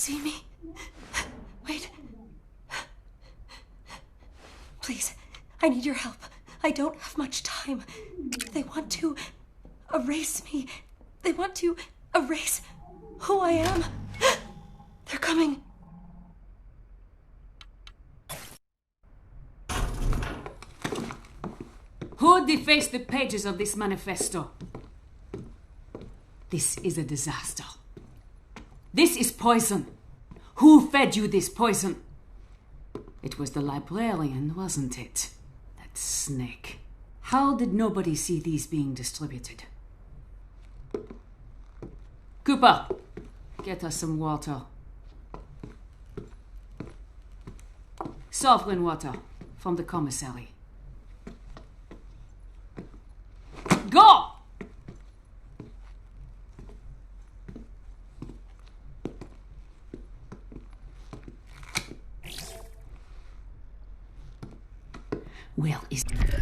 see me? Wait. Please, I need your help. I don't have much time. They want to erase me. They want to erase who I am. They're coming. Who defaced the pages of this manifesto? This is a disaster. This is poison. Who fed you this poison? It was the librarian, wasn't it? That snake. How did nobody see these being distributed? Cooper, get us some water. Sovereign water from the commissary. Go! Where is it?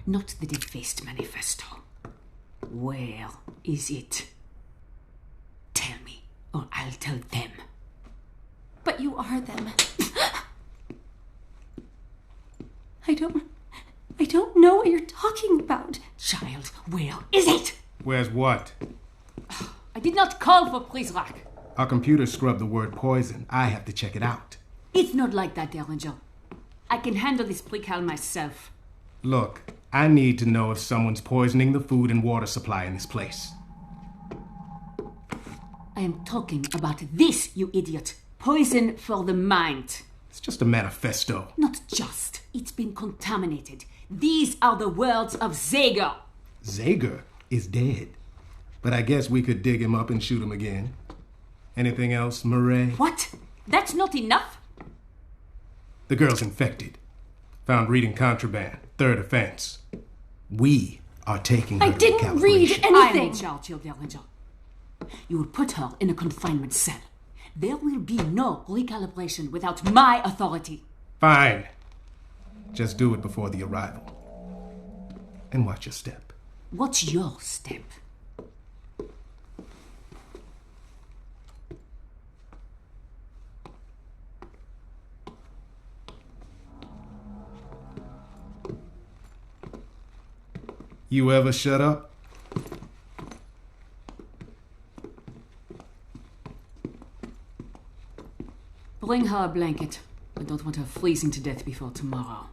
Not the defaced manifesto. Where is it? Tell me, or I'll tell them. But you are them. I don't know what you're talking about. Child, where is it? Where's what? I did not call for Prizrak. Our computer scrubbed the word poison. I have to check it out. It's not like that, Derringer. I can handle this precal myself. Look, I need to know if someone's poisoning the food and water supply in this place. I am talking about this, you idiot. Poison for the mind. It's just a manifesto. Not just. It's been contaminated. These are the words of Zager. Zager is dead. But I guess we could dig him up and shoot him again. Anything else, Murray? What? That's not enough? The girl's infected. Found reading contraband. Third offense. We are taking her I to didn't read calibration. I am in anything. charge, Derringer. You will put her in a confinement cell. There will be no recalibration without my authority. Fine. Just do it before the arrival. And watch your step. What's your step? You ever shut up? Bring her a blanket. I don't want her freezing to death before tomorrow.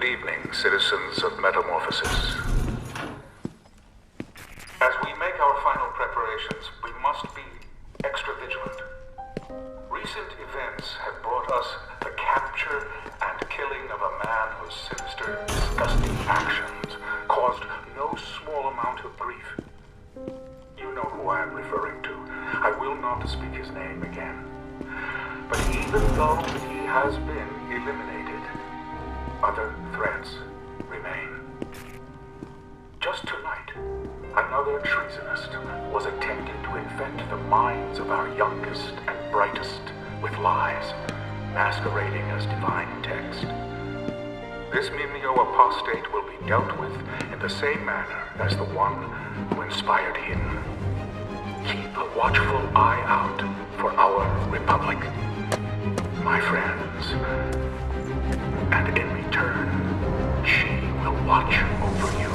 evening, citizens of Metamorphosis. As we make our final preparations, we must be extra vigilant. Recent events have brought us the capture and killing of a man whose sinister, disgusting actions caused no small amount of grief. You know who I am referring to. I will not speak his name again. But even though he has been eliminated, other threats remain. Just tonight, another treasonist was attempting to infect the minds of our youngest and brightest with lies, masquerading as divine text. This Mimeo apostate will be dealt with in the same manner as the one who inspired him. Keep a watchful eye out for our republic, my friends. And in return, she will watch over you.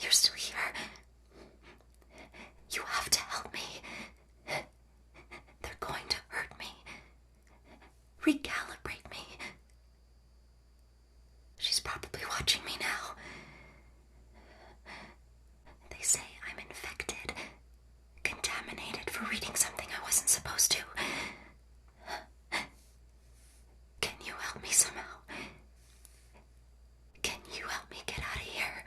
You're still here. You have to help me. They're going to hurt me. Recalibrate me. She's probably watching me now. They say I'm infected, contaminated for reading something I wasn't supposed to. Can you help me somehow? Can you help me get out of here?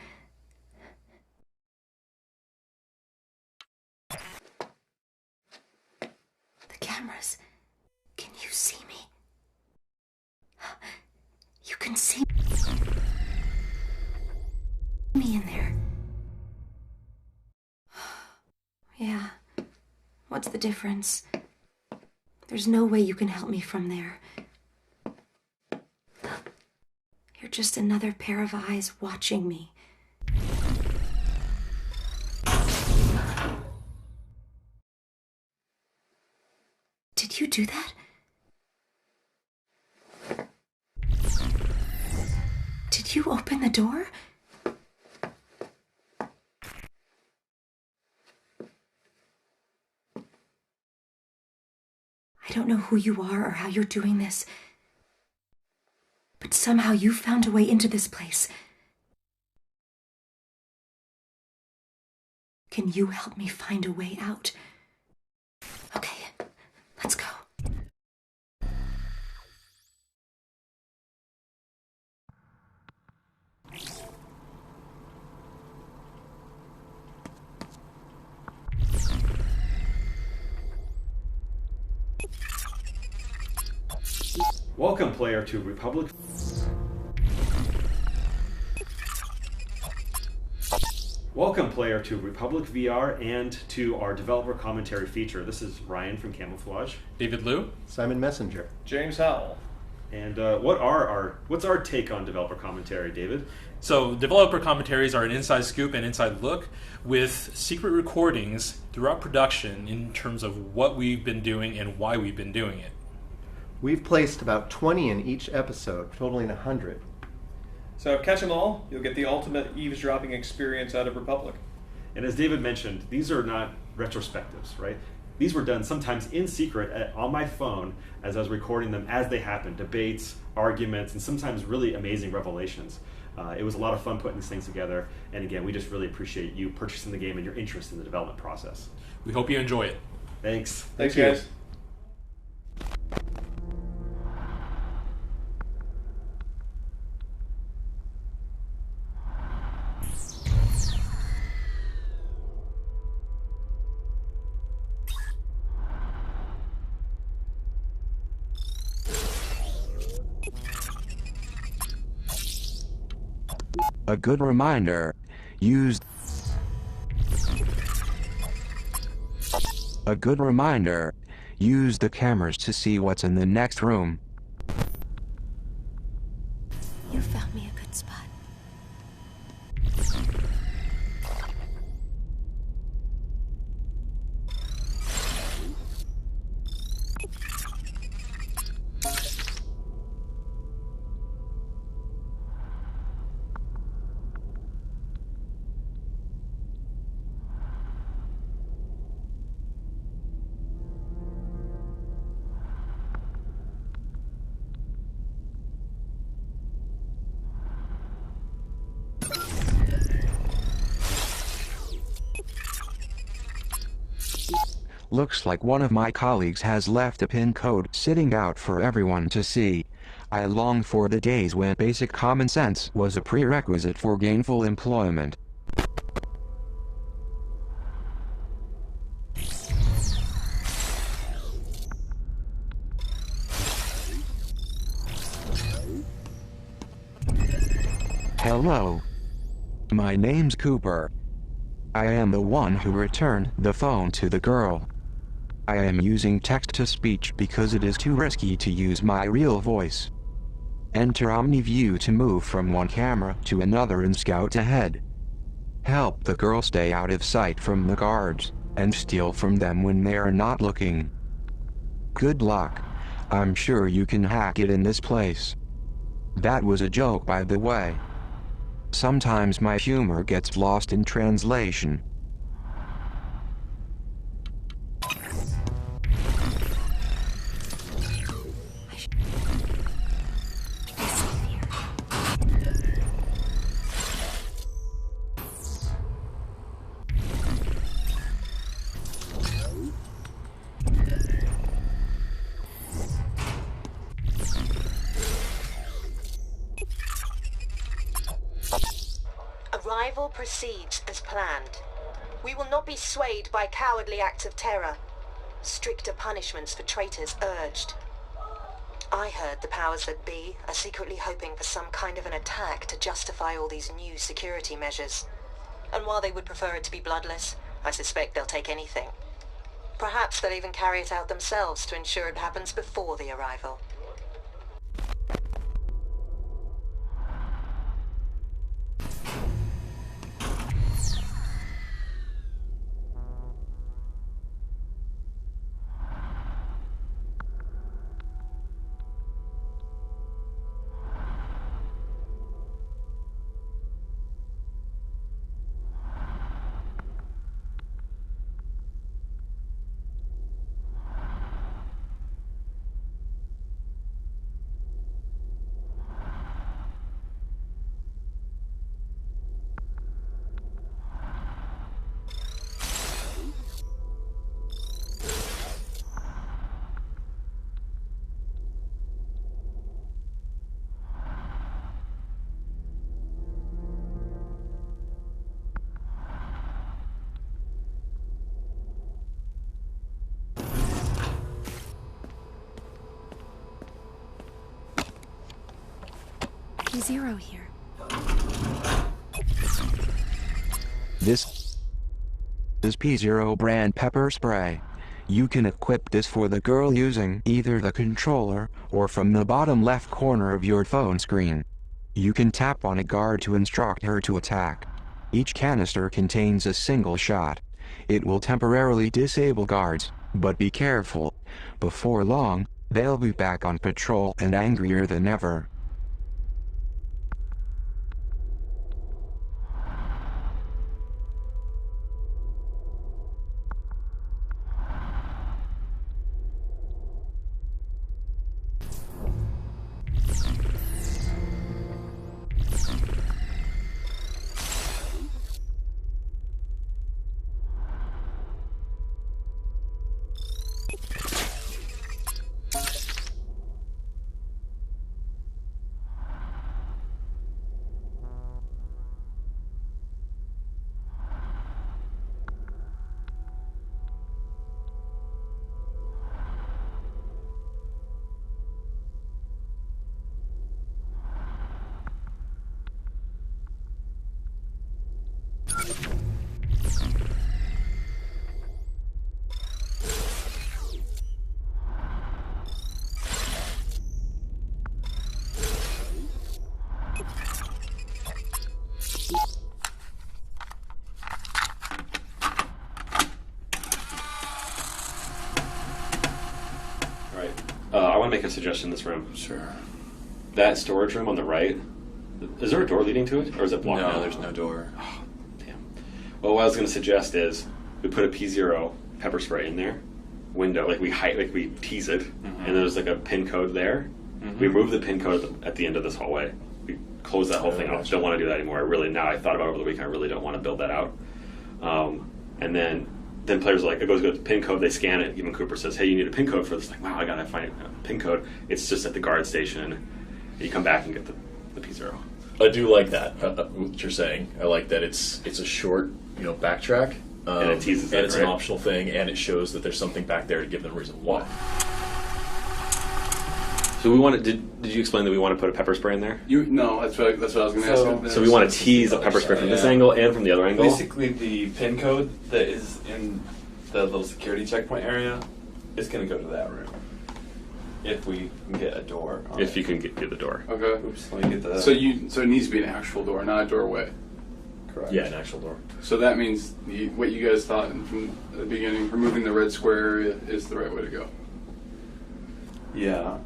The cameras. Can you see me? You can see me in there. Yeah. What's the difference? There's no way you can help me from there. You're just another pair of eyes watching me. Did you do that? Did you open the door? I don't know who you are or how you're doing this, but somehow you found a way into this place. Can you help me find a way out? Okay, let's go. Welcome, player, to Republic. Welcome, player, to Republic VR and to our developer commentary feature. This is Ryan from Camouflage. David Liu. Simon Messenger. James Howell. And what's our take on developer commentary, David? So, developer commentaries are an inside scoop and inside look with secret recordings throughout production in terms of what we've been doing and why we've been doing it. We've placed about 20 in each episode, totaling 100. So catch them all, you'll get the ultimate eavesdropping experience out of Republic. And as David mentioned, these are not retrospectives, right? These were done sometimes in secret on my phone as I was recording them as they happened, debates, arguments, and sometimes really amazing revelations. It was a lot of fun putting these things together, and again, we just really appreciate you purchasing the game and your interest in the development process. We hope you enjoy it. Thanks. Thanks, guys. A good reminder, use Use the cameras to see what's in the next room. You found me a good spot. Looks like one of my colleagues has left a pin code sitting out for everyone to see. I long for the days when basic common sense was a prerequisite for gainful employment. Hello. My name's Cooper. I am the one who returned the phone to the girl. I am using text-to-speech because it is too risky to use my real voice. Enter OmniView to move from one camera to another and scout ahead. Help the girl stay out of sight from the guards, and steal from them when they are not looking. Good luck. I'm sure you can hack it in this place. That was a joke, by the way. Sometimes my humor gets lost in translation. Arrival proceeds as planned. We will not be swayed by cowardly acts of terror. Stricter punishments for traitors urged. I heard the powers that be are secretly hoping for some kind of an attack to justify all these new security measures. And while they would prefer it to be bloodless, I suspect they'll take anything. Perhaps they'll even carry it out themselves to ensure it happens before the arrival. Zero here. This is P0 brand pepper spray. You can equip this for the girl using either the controller or from the bottom left corner of your phone screen. You can tap on a guard to instruct her to attack. Each canister contains a single shot. It will temporarily disable guards, but be careful. Before long, they'll be back on patrol and angrier than ever. make a suggestion in this room? Sure. That storage room on the right, is there a door leading to it, or is it blocked? No, there's no door. Oh, damn. Well, what I was going to suggest is we put a P0 pepper spray in there, window, like we tease it, and there's like a pin code there. We remove the pin code at the end of this hallway. We close that whole thing off. Don't want to do that anymore. Now I thought about it over the weekend. I really don't want to build that out. And then players are like, it goes to pin code. They scan it. Even Cooper says, "Hey, you need a pin code for this." Like, wow, I gotta find a pin code. It's just at the guard station. You come back and get the P0. I do like that. What you're saying. I like that it's a short, backtrack. And it teases and it, it's right? an optional thing, and it shows that there's something back there to give them a reason why. So we want to. Did you explain that we want to put a pepper spray in there? No, that's what I was going to ask you. So we want to tease a pepper spray from this angle and from the other angle. Basically, the pin code that is in the little security checkpoint area is going to go to that room. If we can get a door. If you can get the door. Okay. Oops, let me get the. So it needs to be an actual door, not a doorway. Correct. Yeah, an actual door. So that means what you guys thought from the beginning, removing the red square area is the right way to go. Yeah.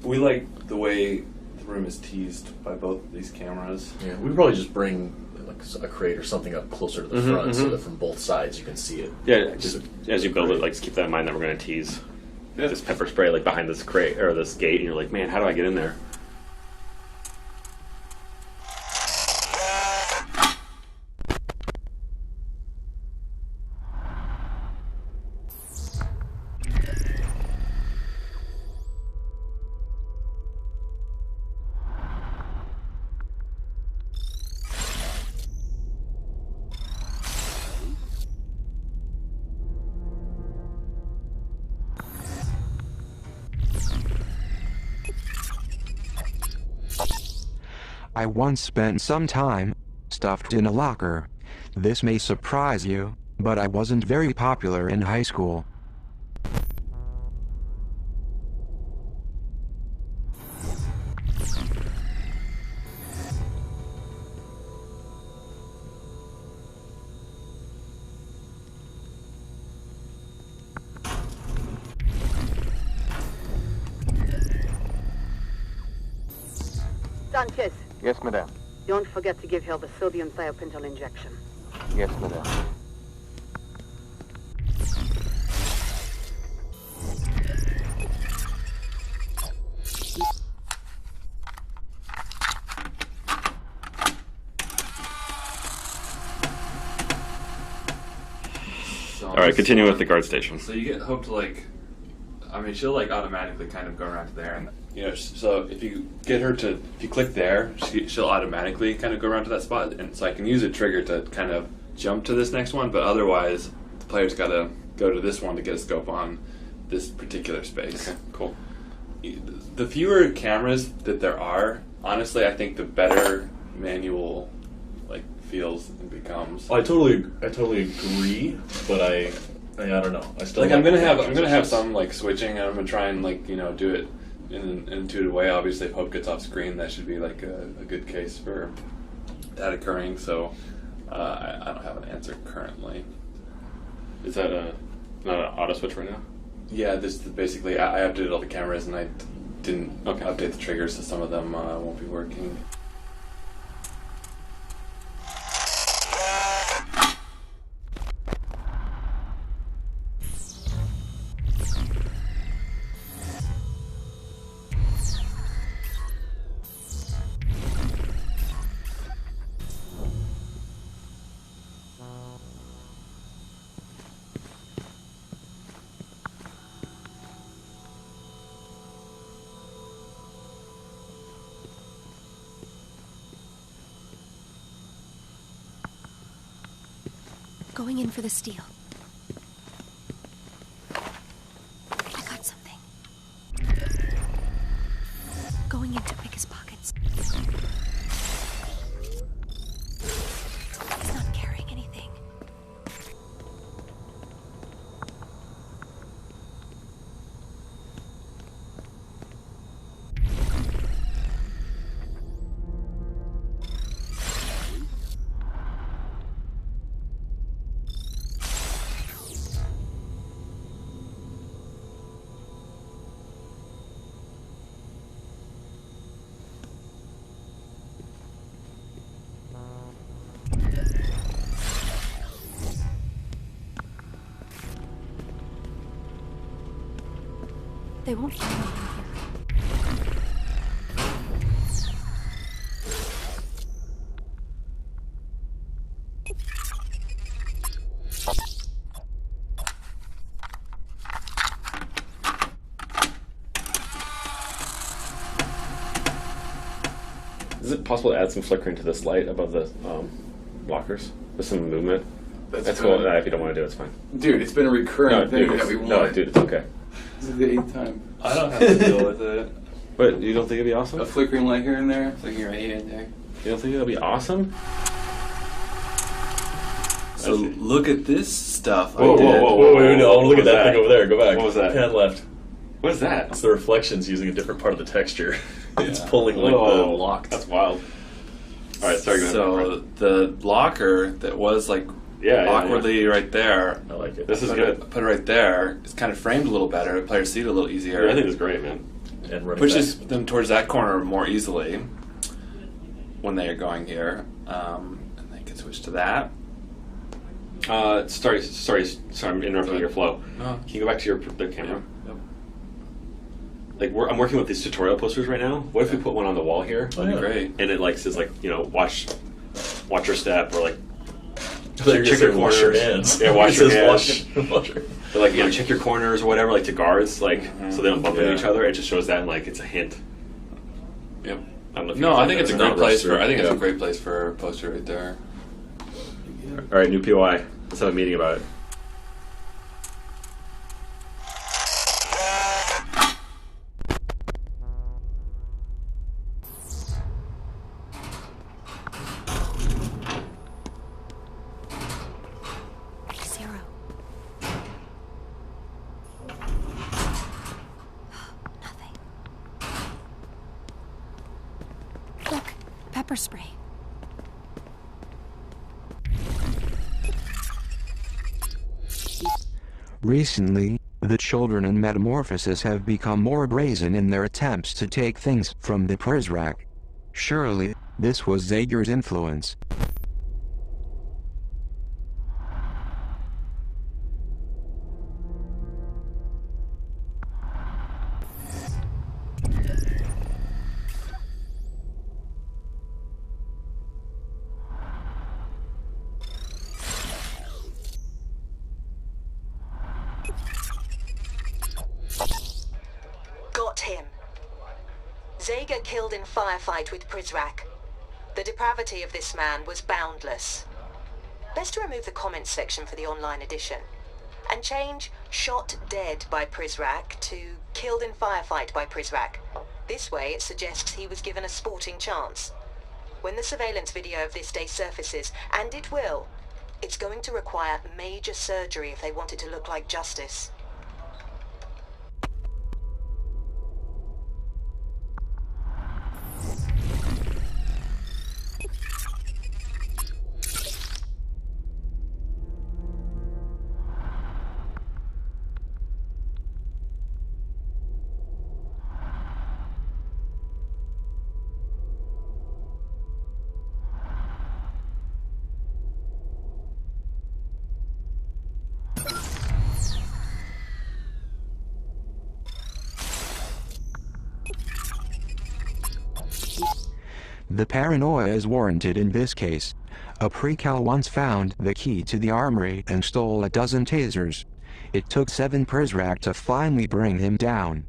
We like the way the room is teased by both of these cameras. Yeah, we probably just bring like a crate or something up closer to the front so that from both sides you can see it. Yeah, just as you build it, like just keep that in mind that we're going to tease this pepper spray like behind this crate or this gate, and you're like, man, how do I get in there? I once spent some time stuffed in a locker. This may surprise you, but I wasn't very popular in high school. Sanchez, Yes, madame. don't forget to give her the sodium thiopental injection. Yes, madame. All right, continue with the guard station. So you get Hope to she'll automatically kind of go around to there, and so if you get her to, if you click there, she'll automatically kind of go around to that spot, and so I can use a trigger to kind of jump to this next one, but otherwise the player's got to go to this one to get a scope on this particular space. Okay, cool. The fewer cameras that there are, honestly, I think the better manual feels and becomes. I totally agree, but I don't know. I still I'm gonna have some switching, and I'm gonna try and do it in an intuitive way. Obviously, if Hope gets off screen, that should be a good case for that occurring. So I don't have an answer currently. Is that not an auto switch right now? Yeah, this is basically I updated all the cameras and I didn't update the triggers, so some of them won't be working. Going in for the steal. I got something. Going in to pick his pockets. He's not carrying anything. They won't find me in here. Is it possible to add some flickering to this light above the blockers? With some movement? That's cool. No, if you don't want to do it, it's fine. Dude, it's been a recurring thing dude, that we want. No, dude, it's okay. This is the 8th time. I don't have to deal with it. But you don't think it'd be awesome? A flickering light here and there. Flickering right here and there. You don't think it'll be awesome? So look at this stuff Whoa, I did. wait, no, I want to look at What was that thing over there. Go back. What was that? Pan left. What is that? It's the reflections using a different part of the texture. It's Yeah. pulling like the lock. That's wild. All right, sorry. So the blocker that was like awkwardly right there. I like it. This is good. Put it right there. It's kind of framed a little better. Players see it a little easier. Yeah, I think it's great, man. And running Pushes back. them towards that corner more easily when they are going here. And they can switch to that. Sorry, I'm interrupting your flow. No. Can you go back to the camera? Yep. Like I'm working with these tutorial posters right now. What if we put one on the wall here? That'd be great. And it like says like watch your step or like Check your corners. wash your hands. Yeah, wash It your says hands. wash your- Or like check your corners or whatever, like to guards, like so they don't bump into each other. It just shows that and like it's a hint. Yep. I don't know if No, I think it's a great place rusted. for. I think it's Yeah. a great place for a poster right there. All right, new POI. Let's have a meeting about it. Zero. Nothing. Look, pepper spray. Recently, the children in Metamorphosis have become more brazen in their attempts to take things from the Prizrak. Surely, this was Zager's influence. Got him. Zager killed in firefight with Prizrak. The depravity of this man was boundless. Best to remove the comments section for the online edition. And change shot dead by Prizrak to killed in firefight by Prizrak. This way it suggests he was given a sporting chance. When the surveillance video of this day surfaces, and it will, it's going to require major surgery if they want it to look like justice. The paranoia is warranted in this case. A precal once found the key to the armory and stole a dozen tasers. It took 7 Prizrak to finally bring him down.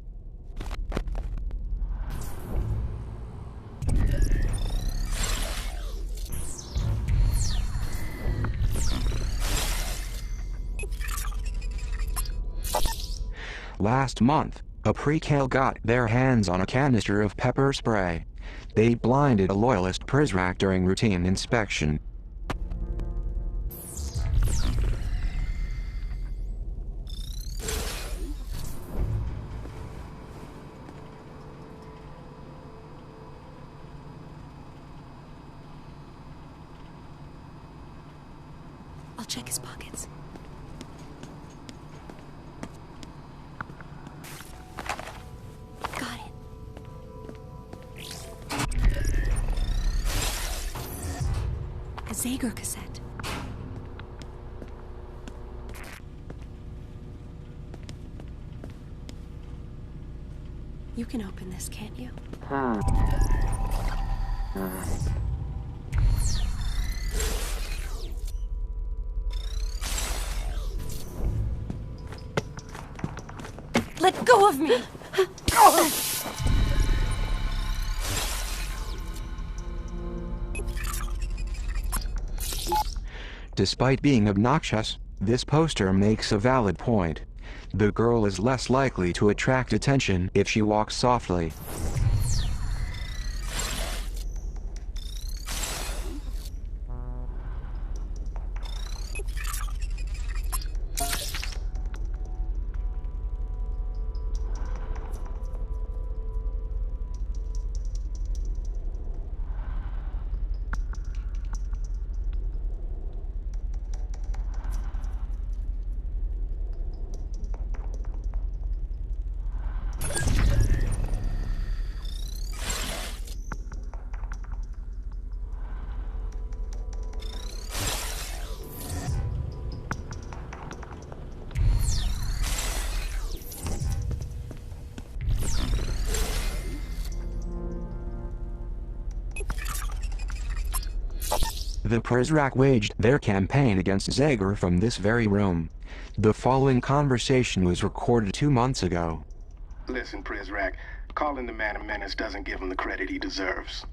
Last month, a precal got their hands on a canister of pepper spray. They blinded a loyalist Prizrak during routine inspection. I'll check his pockets. Got it. A Zager cassette. You can open this, can't you? Let go of me! Despite being obnoxious, this poster makes a valid point. The girl is less likely to attract attention if she walks softly. The Prizrak waged their campaign against Zager from this very room. The following conversation was recorded 2 months ago. Listen, Prizrak, calling the man a menace doesn't give him the credit he deserves.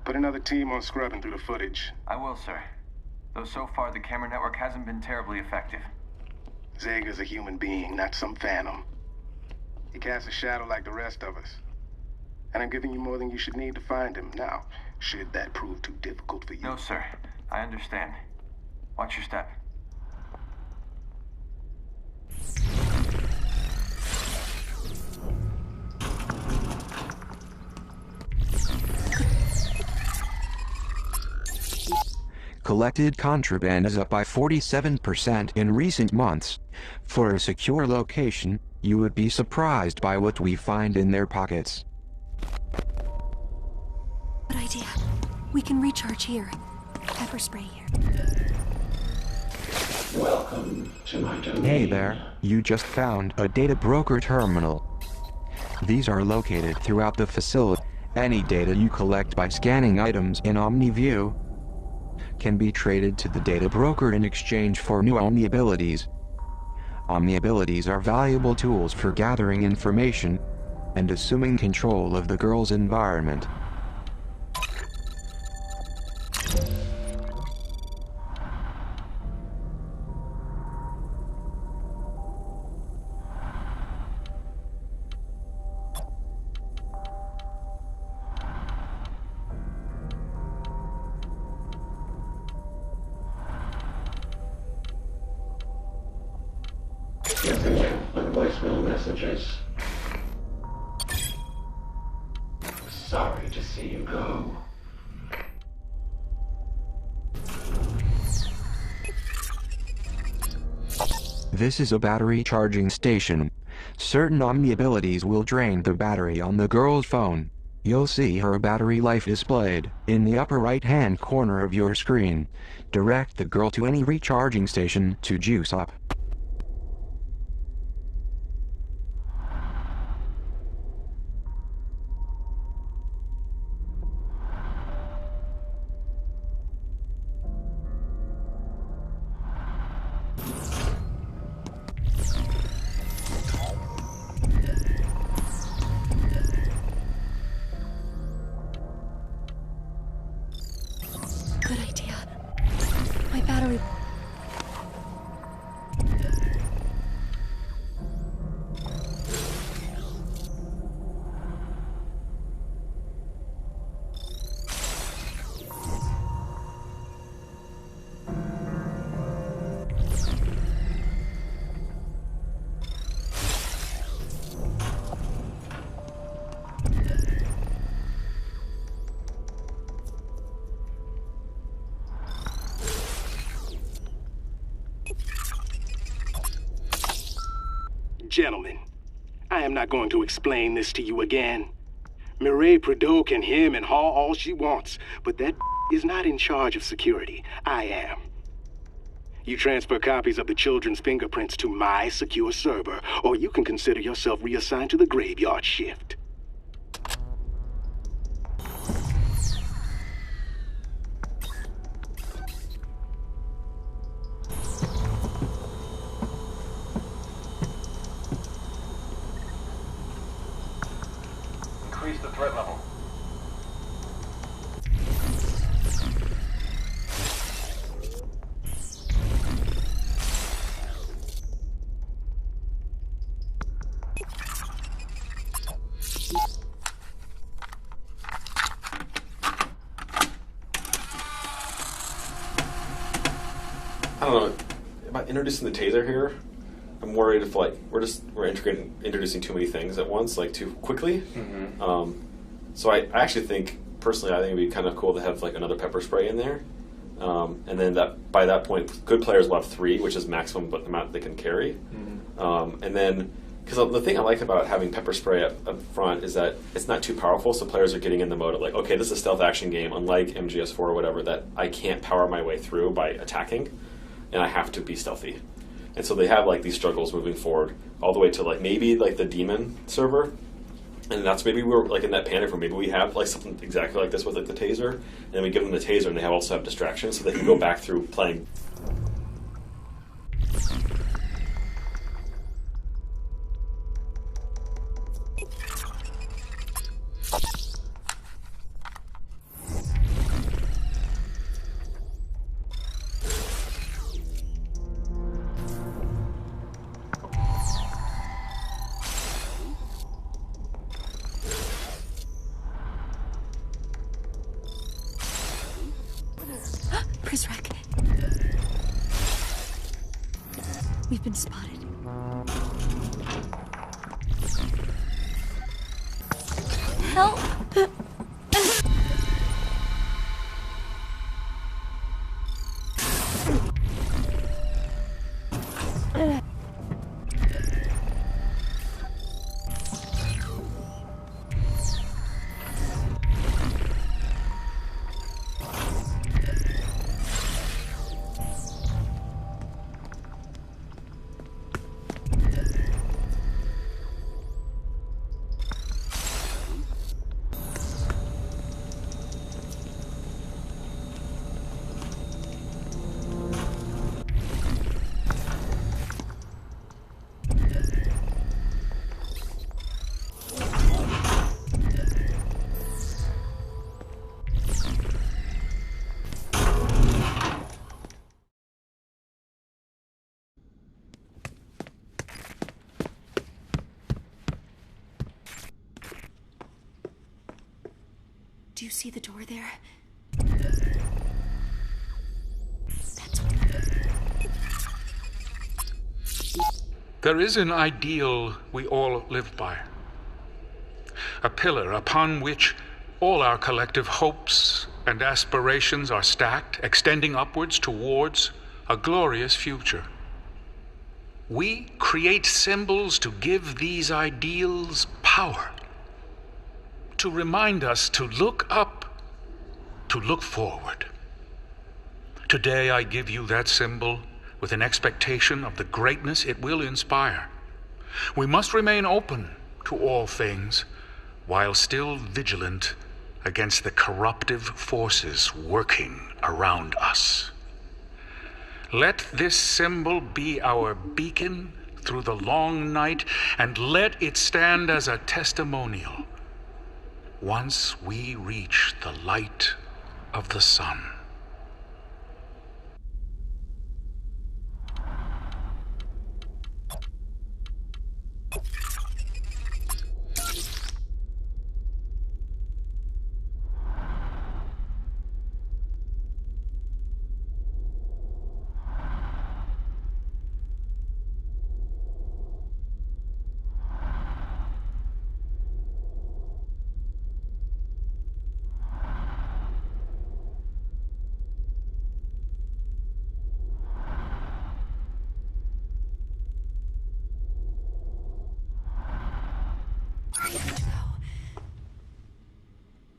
Put another team on scrubbing through the footage. I will, sir. Though so far the camera network hasn't been terribly effective. Zager's a human being, not some phantom. He casts a shadow like the rest of us. And I'm giving you more than you should need to find him. Now, should that prove too difficult for you? No, sir. I understand. Watch your step. Collected contraband is up by 47% in recent months. For a secure location, you would be surprised by what we find in their pockets. Good idea. We can recharge here. Pepper spray here. Welcome to my domain. Hey there, you just found a data broker terminal. These are located throughout the facility. Any data you collect by scanning items in OmniView can be traded to the data broker in exchange for new Omni abilities. Omni abilities are valuable tools for gathering information and assuming control of the girl's environment. Voicemail messages. Sorry to see you go. This is a battery charging station. Certain Omni abilities will drain the battery on the girl's phone. You'll see her battery life displayed in the upper right-hand corner of your screen. Direct the girl to any recharging station to juice up. Good idea. My battery... Gentlemen, I am not going to explain this to you again. Mireille Prideaux can hem and haw all she wants, but that is not in charge of security. I am. You transfer copies of the children's fingerprints to my secure server, or you can consider yourself reassigned to the graveyard shift. threat level. I don't know about introducing the taser here. I'm worried if we're introducing too many things at once, like too quickly. Mm-hmm. So I actually think personally, I think it'd be kind of cool to have like another pepper spray in there, and then by that point, good players will have 3, which is maximum amount they can carry. Mm-hmm. And then because the thing I like about having pepper spray up front is that it's not too powerful, so players are getting in the mode of like, okay, this is a stealth action game, unlike MGS4 or whatever, that I can't power my way through by attacking, and I have to be stealthy. And so they have like these struggles moving forward all the way to like maybe like the demon server, and that's maybe we're like in that panic where maybe we have like something exactly like this with like the taser, and then we give them the taser and they also have distractions so they can go back through playing. Prisrak. We've been spotted. Help! Do you see the door there? There is an ideal we all live by. A pillar upon which all our collective hopes and aspirations are stacked, extending upwards towards a glorious future. We create symbols to give these ideals power, to remind us to look up, to look forward. Today I give you that symbol with an expectation of the greatness it will inspire. We must remain open to all things, while still vigilant against the corruptive forces working around us. Let this symbol be our beacon through the long night, and let it stand as a testimonial once we reach the light of the sun.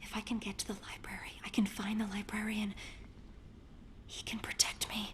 If I can get to the library, I can find the librarian. He can protect me.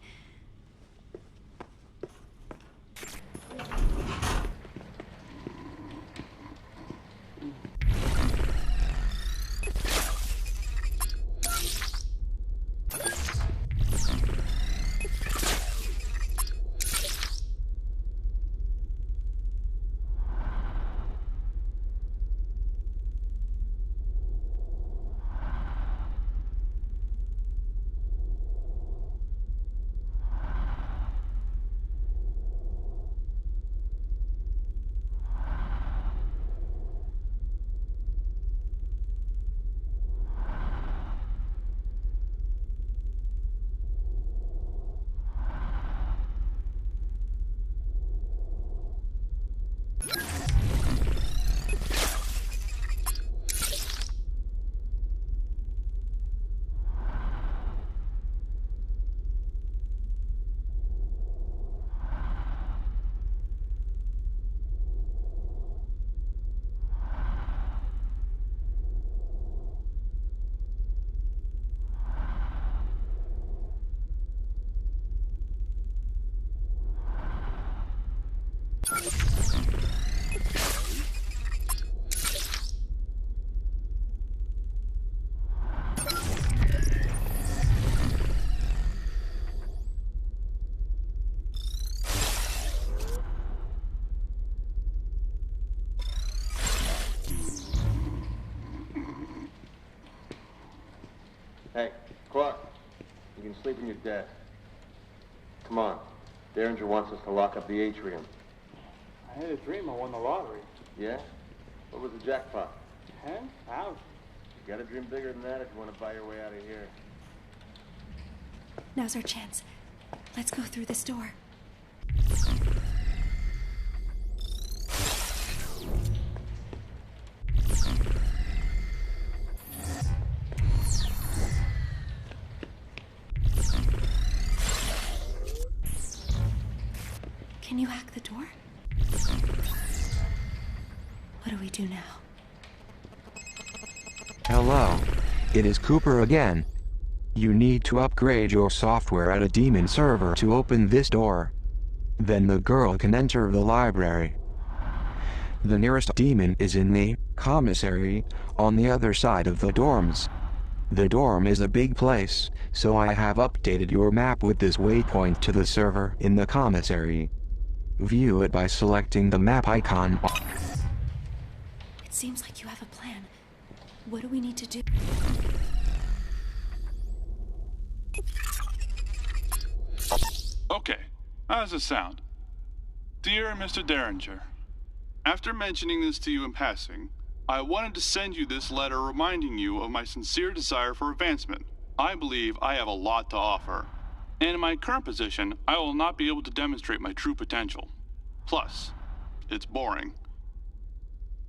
Hey, Clark, you can sleep in your desk. Come on. Derringer wants us to lock up the atrium. I had a dream I won the lottery. Yeah? What was the jackpot? 10,000. You gotta dream bigger than that if you want to buy your way out of here. Now's our chance. Let's go through this door. Can you hack the door? What do we do now? Hello. It is Cooper again. You need to upgrade your software at a demon server to open this door. Then the girl can enter the library. The nearest demon is in the commissary, on the other side of the dorms. The dorm is a big place, so I have updated your map with this waypoint to the server in the commissary. View it by selecting the map icon. It seems like you have a plan. What do we need to do? Okay, how does it sound? Dear Mr. Derringer, after mentioning this to you in passing, I wanted to send you this letter reminding you of my sincere desire for advancement. I believe I have a lot to offer, and in my current position, I will not be able to demonstrate my true potential. Plus, it's boring.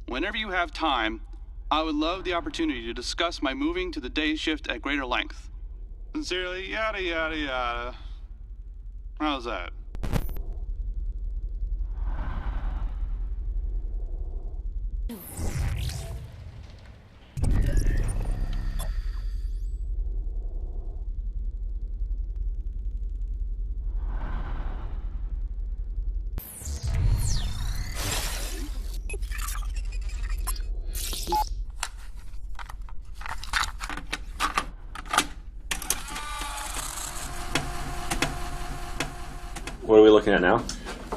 Whenever you have time, I would love the opportunity to discuss my moving to the day shift at greater length. Sincerely, yada yada yada. How's that? What are we looking at now?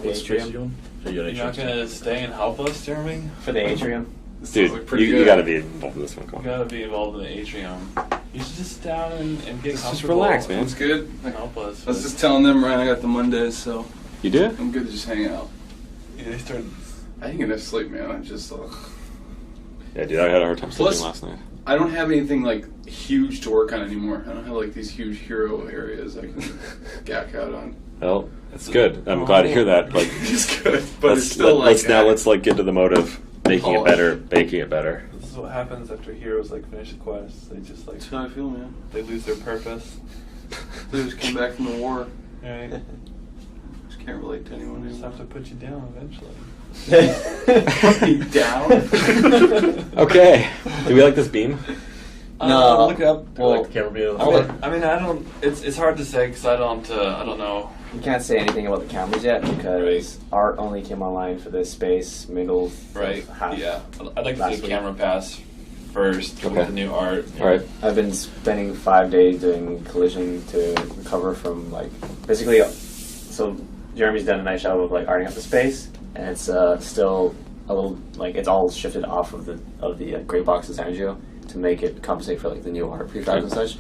The atrium. You're not gonna stay and help us, Jeremy? For the atrium? Dude, you gotta be involved in this one. Come on. You gotta be involved in the atrium. You should just sit down and get comfortable. Just relax, man. It's good. Help us. I was just telling them, Ryan, I got the Mondays, so. You did? I'm good to just hang out. Yeah, they started. I didn't get enough sleep, man. I'm just. Yeah, dude, I had a hard time sleeping Plus, last night. I don't have anything like huge to work on anymore. I don't have like these huge hero areas I can gack out on. Well, it's good. I'm glad to hear that. Like, it's good, but it's still let's get to the mode of making it better. This is what happens after heroes finish the quest. They just That's how I feel, man. They lose their purpose. They just came back from the war. Right. Just can't relate to anyone. We just have to put you down eventually. Put me down? Okay. Do we like this beam? No. Look up. Well, the camera beam. I mean, I don't. It's hard to say because I don't know. You can't say anything about the cameras yet because art only came online for this space middle Right. half. Yeah. I'd like to see a camera pass first with the new art. All right. I've been spending 5 days doing collision to recover from basically. So Jeremy's done a nice job of arting up the space, and it's still a little it's all shifted off of the gray boxes Andrew to make it compensate for the new art prefabs and such.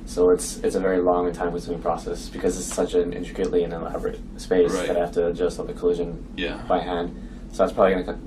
So it's a very long and time-consuming process because it's such an intricately and elaborate space that I have to adjust all the collision by hand. So that's probably going to cut.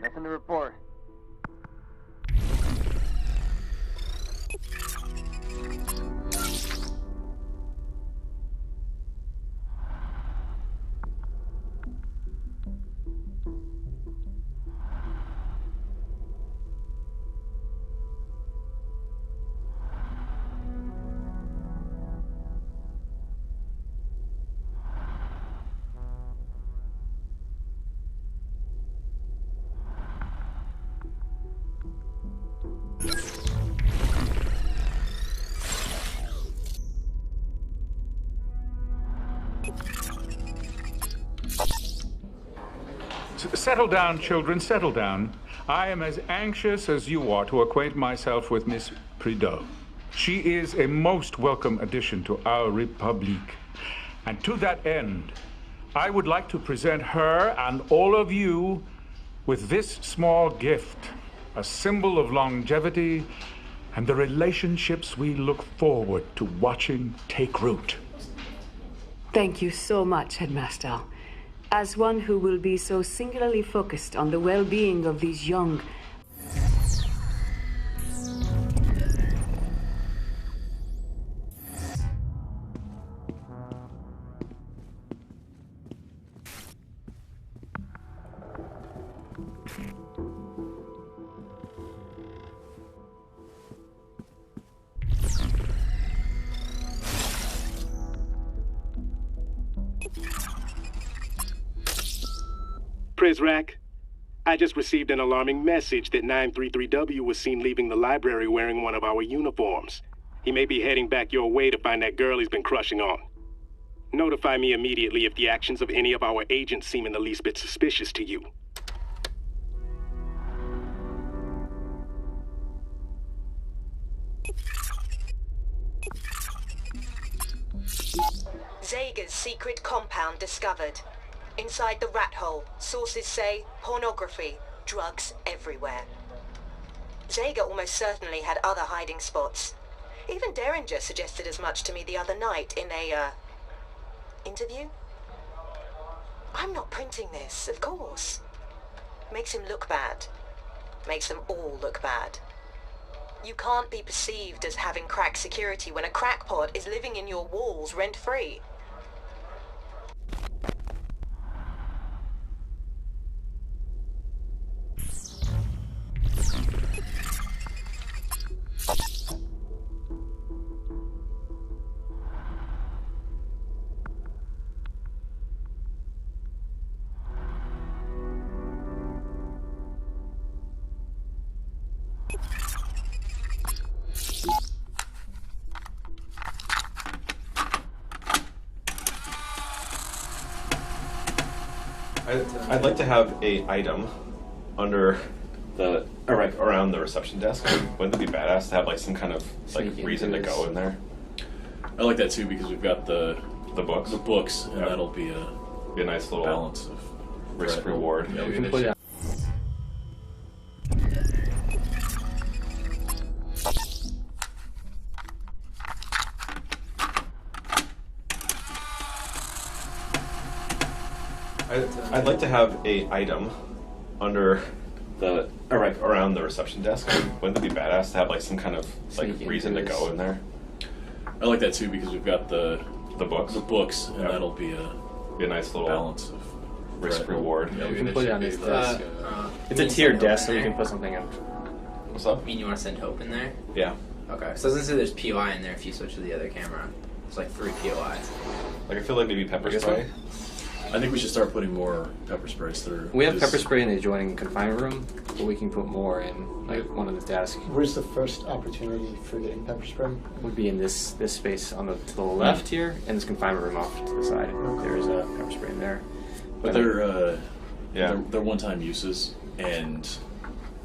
Nothing to report. Settle down, children, settle down. I am as anxious as you are to acquaint myself with Miss Prideaux. She is a most welcome addition to our republique. And to that end, I would like to present her and all of you with this small gift, a symbol of longevity and the relationships we look forward to watching take root. Thank you so much, Headmaster. As one who will be so singularly focused on the well-being of these young... Prizrak, I just received an alarming message that 933W was seen leaving the library wearing one of our uniforms. He may be heading back your way to find that girl he's been crushing on. Notify me immediately if the actions of any of our agents seem in the least bit suspicious to you. Zega's secret compound discovered. Inside the rat hole, sources say pornography, drugs everywhere. Zega almost certainly had other hiding spots. Even Derringer suggested as much to me the other night in a, interview. I'm not printing this, of course. Makes him look bad. Makes them all look bad. You can't be perceived as having crack security when a crackpot is living in your walls rent-free. I'd like to have a item under the around the reception desk. Wouldn't it be badass to have like some kind of like reason to go in there? I like that too because we've got the books. The books, and that'll be a nice little balance of risk reward. Yeah, we can put it. I'd like to have a item under the around the reception desk. Wouldn't it be badass to have like some kind of like reason to go in there? I like that too because we've got the books. The books, and that'll be a nice little balance of risk reward. Yeah, we can put it on this desk. It's a tiered desk, so we can put something in. What's up? You mean you want to send Hope in there? Yeah. Okay. So I was gonna say there's POI in there if you switch to the other camera. It's like 3 POIs. Like I feel like maybe pepper spray. I think we should start putting more pepper sprays through. We have pepper spray in the adjoining confinement room, but we can put more in like one of the desks. Where's the first opportunity for getting pepper spray? Would be in this space on to the left here, and this confinement room off to the side. There is a pepper spray in there. But they're one-time uses, and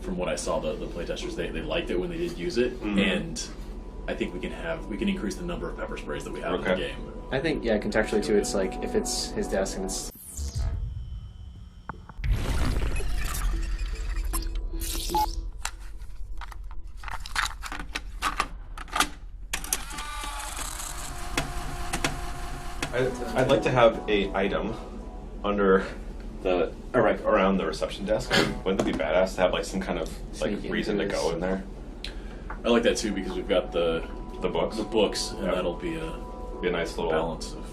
from what I saw, the playtesters they liked it when they did use it, and I think we can increase the number of pepper sprays that we have in the game. I think contextually too, it's like if it's his desk and it's. I'd like to have a item under the around the reception desk. Wouldn't it be badass to have like some kind of like reason to go in there? I like that too because we've got the books. The books, and that'll be a nice little balance of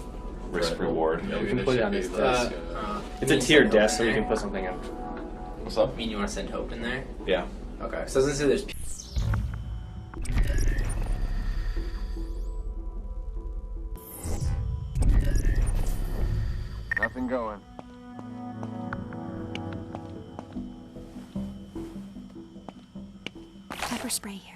risk reward. Yeah, we can put it on this desk. It's a tiered desk, so we can put something in. What's up? You mean you want to send Hope in there? Yeah. Okay. So I was gonna say there's. Nothing going. Pepper spray here.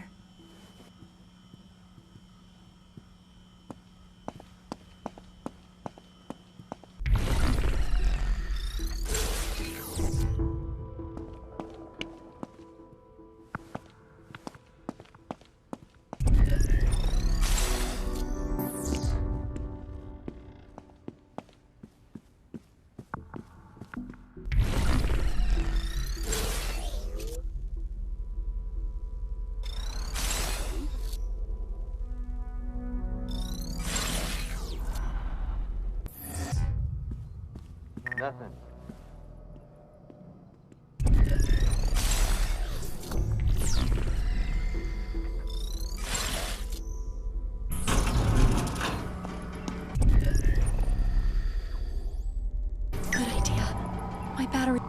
Nothing. Good idea. My battery...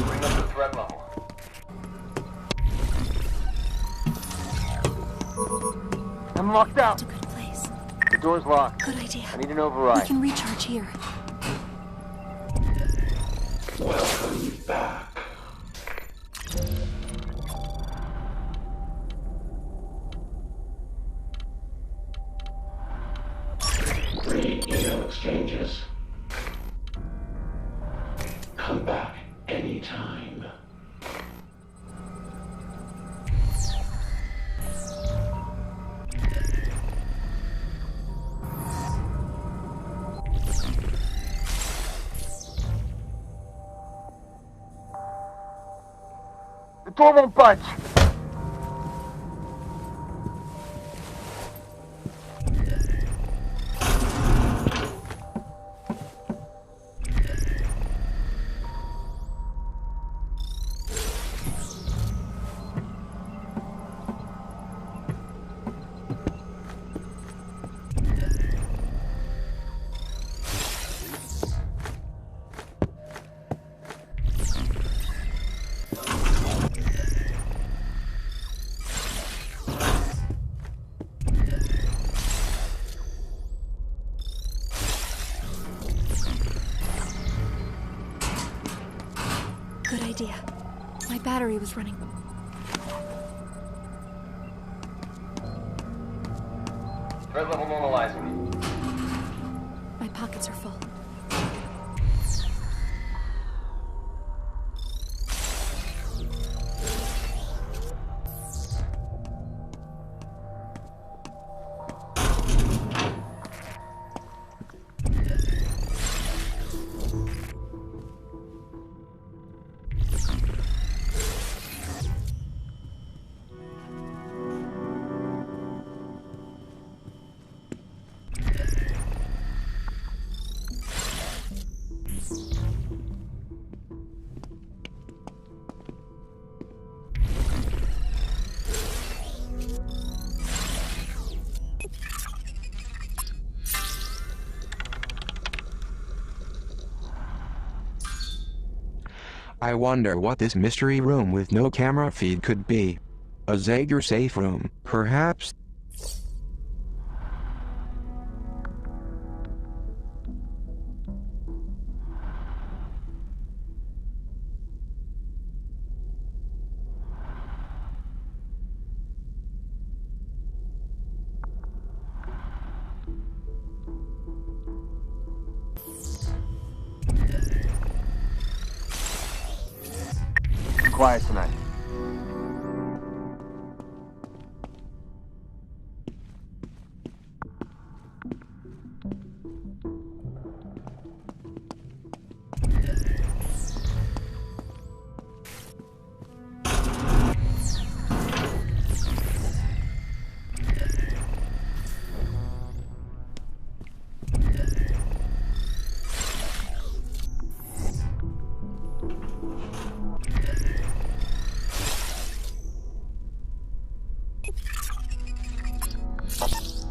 Bring up the threat level. I'm locked out. It's a good place. The door's locked. Good idea. I need an override. We can recharge here. Welcome back. Read email exchanges. Come back anytime. The door won't budge. Good idea. My battery was running. Threat level normalizing. My pockets are full. I wonder what this mystery room with no camera feed could be. A Zager safe room, perhaps? Quiet tonight.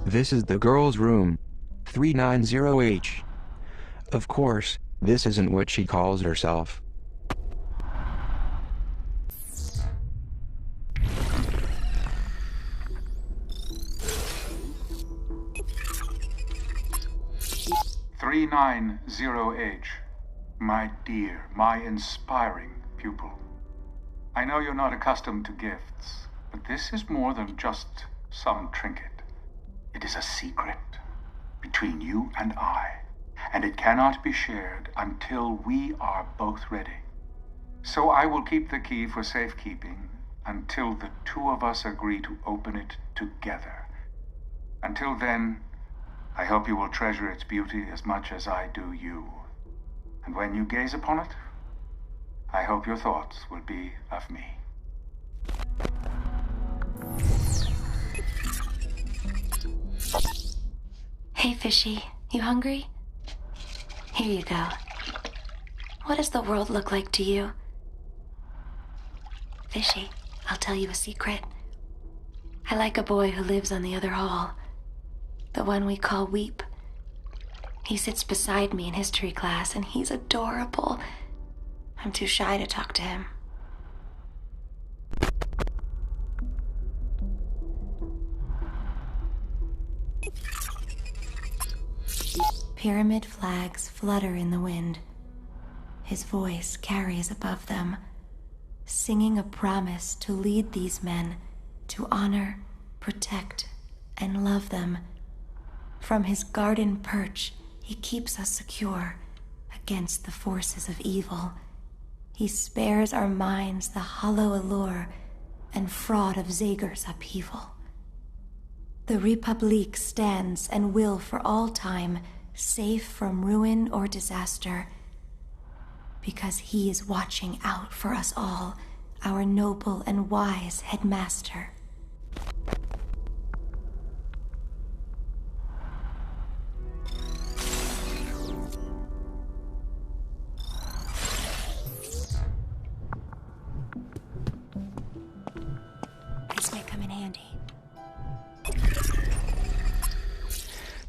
This is the girl's room. 390H. Of course, this isn't what she calls herself. "390H, my dear, my inspiring pupil. I know you're not accustomed to gifts, but this is more than just some trinket. It is a secret between you and I, and it cannot be shared until we are both ready. So I will keep the key for safekeeping until the two of us agree to open it together. Until then, I hope you will treasure its beauty as much as I do you. And when you gaze upon it, I hope your thoughts will be of me." Hey, Fishy, you hungry? Here you go. What does the world look like to you? Fishy, I'll tell you a secret. I like a boy who lives on the other hall. The one we call Weep. He sits beside me in history class, and he's adorable. I'm too shy to talk to him. Pyramid flags flutter in the wind. His voice carries above them, singing a promise to lead these men to honor, protect, and love them. From his garden perch, he keeps us secure against the forces of evil. He spares our minds the hollow allure and fraud of Zager's upheaval. The republique stands and will for all time, safe from ruin or disaster, because he is watching out for us all, our noble and wise headmaster. This might come in handy.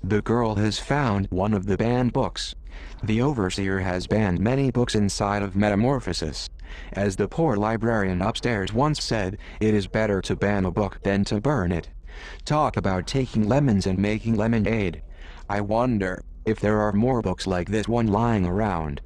The girl has found one of the banned books. The Overseer has banned many books inside of Metamorphosis. As the poor librarian upstairs once said, it is better to ban a book than to burn it. Talk about taking lemons and making lemonade. I wonder if there are more books like this one lying around.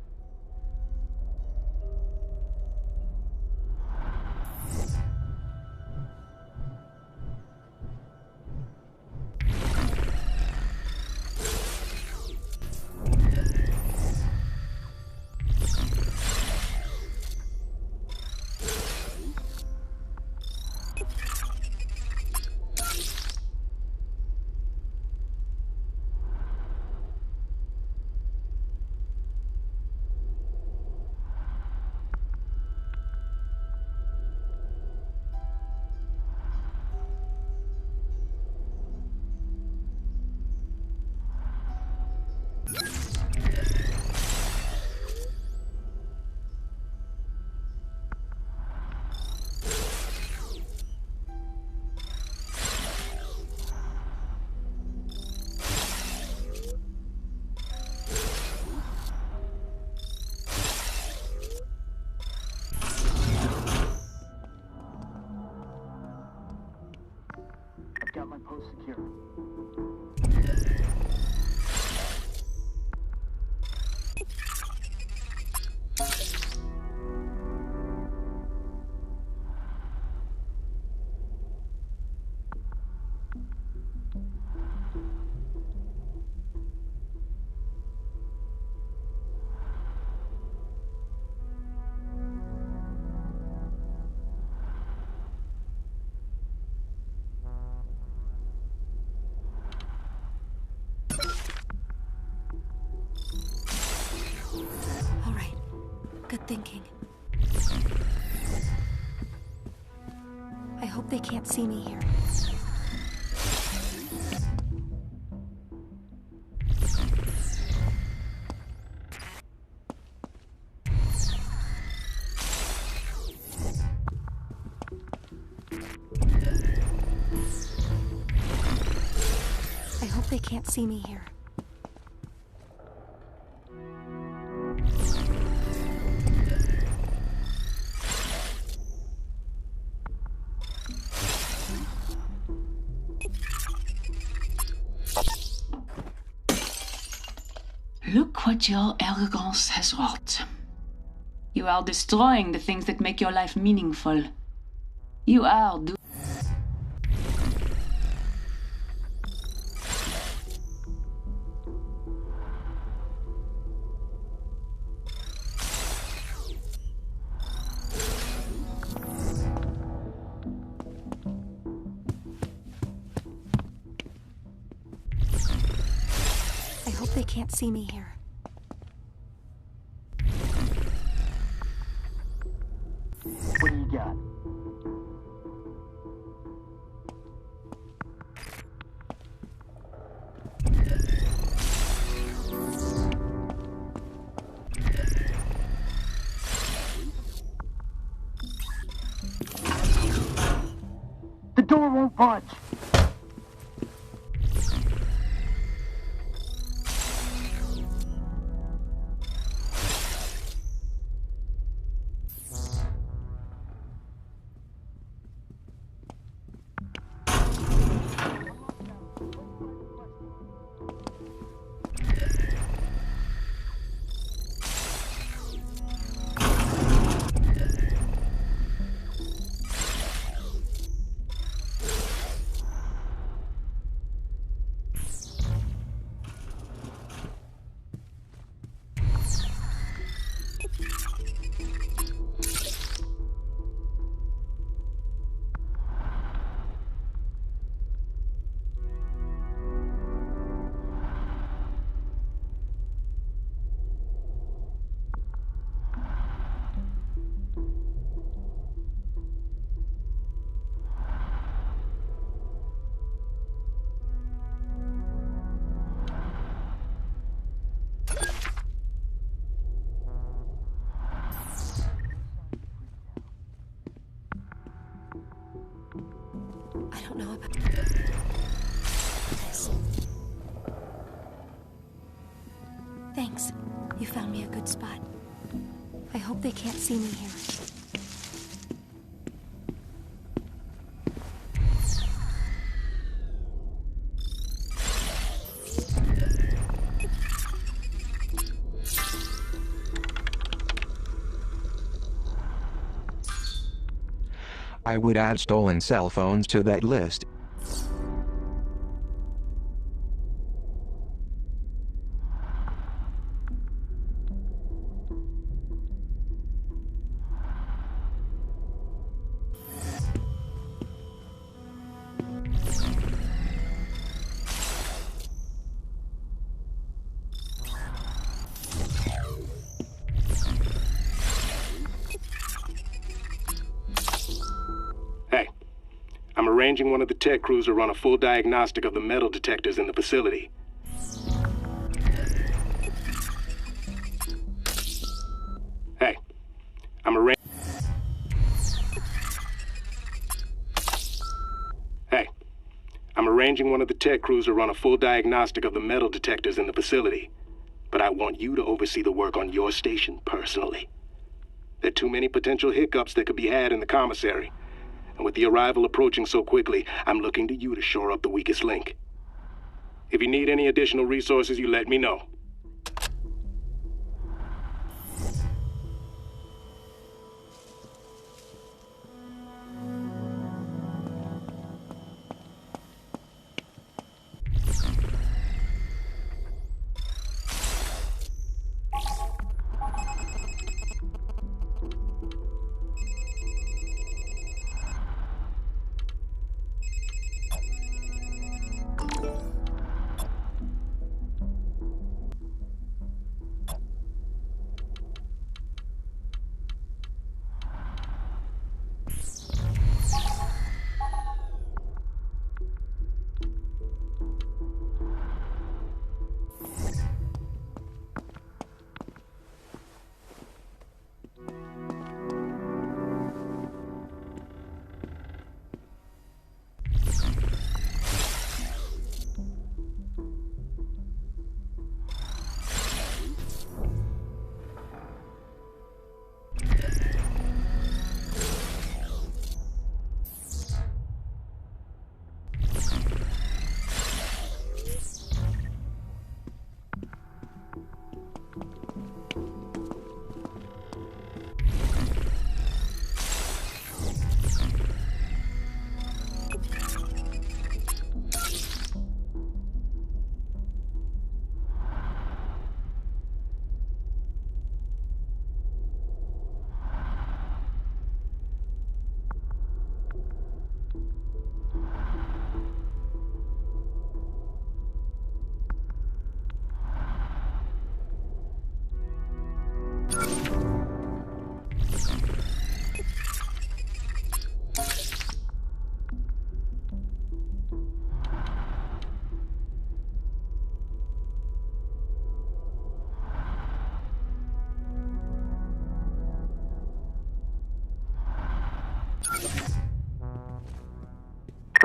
Got my post secure. Good thinking. I hope they can't see me here. I hope they can't see me here. Look what your arrogance has wrought. You are destroying the things that make your life meaningful. You are I hope they can't see me here. What do you got? The door won't budge. I don't know about this. Thanks. You found me a good spot. I hope they can't see me here. I would add stolen cell phones to that list. I'm arranging one of the tech crews to run a full diagnostic of the metal detectors in the facility. Hey, I'm arranging one of the tech crews to run a full diagnostic of the metal detectors in the facility. But I want you to oversee the work on your station personally. There are too many potential hiccups that could be had in the commissary. And with the arrival approaching so quickly, I'm looking to you to shore up the weakest link. If you need any additional resources, you let me know.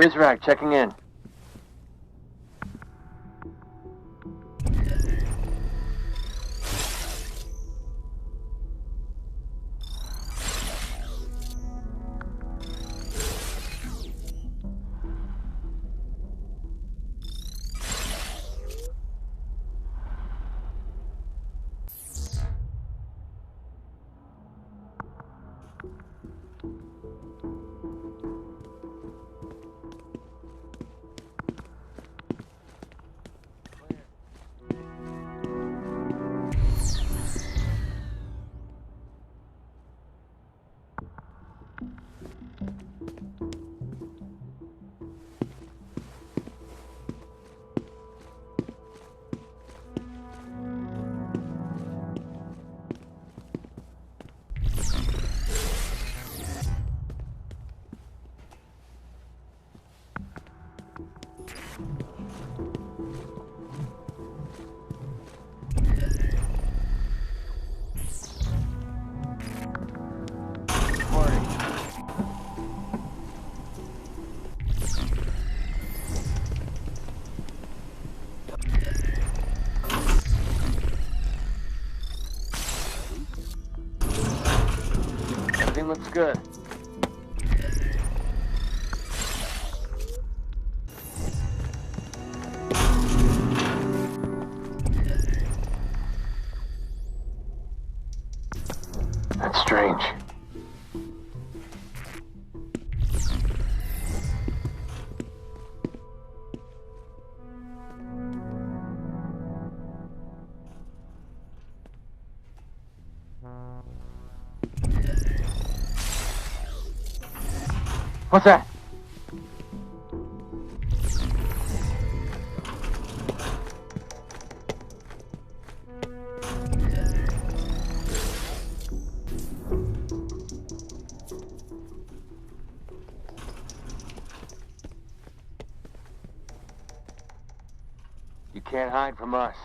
Prizrak, checking in. Everything looks good. That's strange. What's that? You can't hide from us.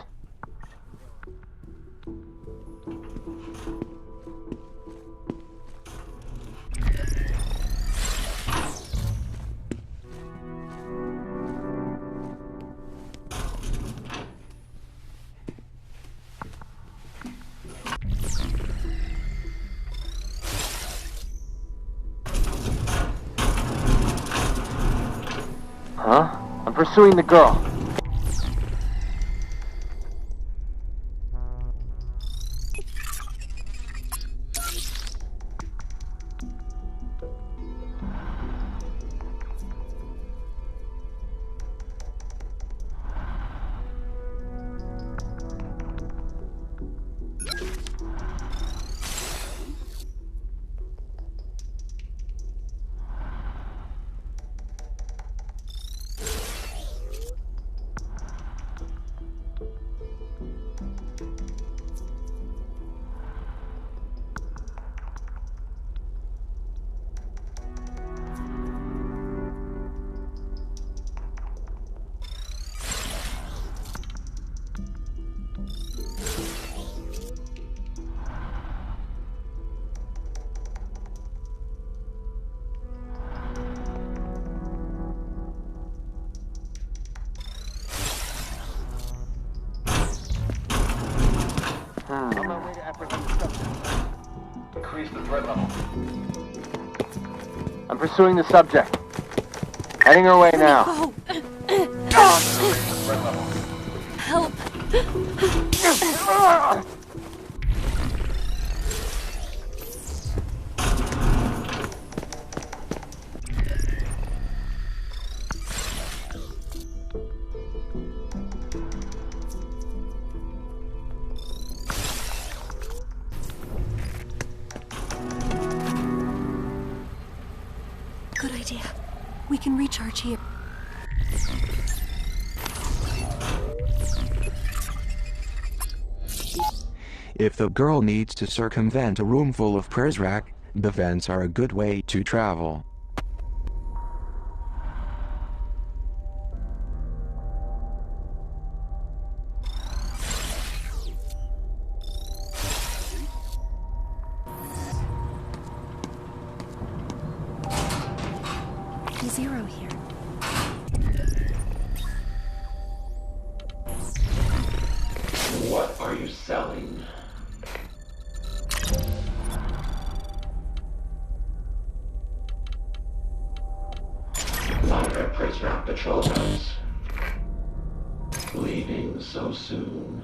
Huh? I'm pursuing the girl. On my way to apprehend the subject. Increase the threat level. I'm pursuing the subject. Heading her way now. Help! Good idea. We can recharge here. If the girl needs to circumvent a room full of Prizrak, the vents are a good way to travel. Zero here. racetrack patrol boats. Leaving so soon.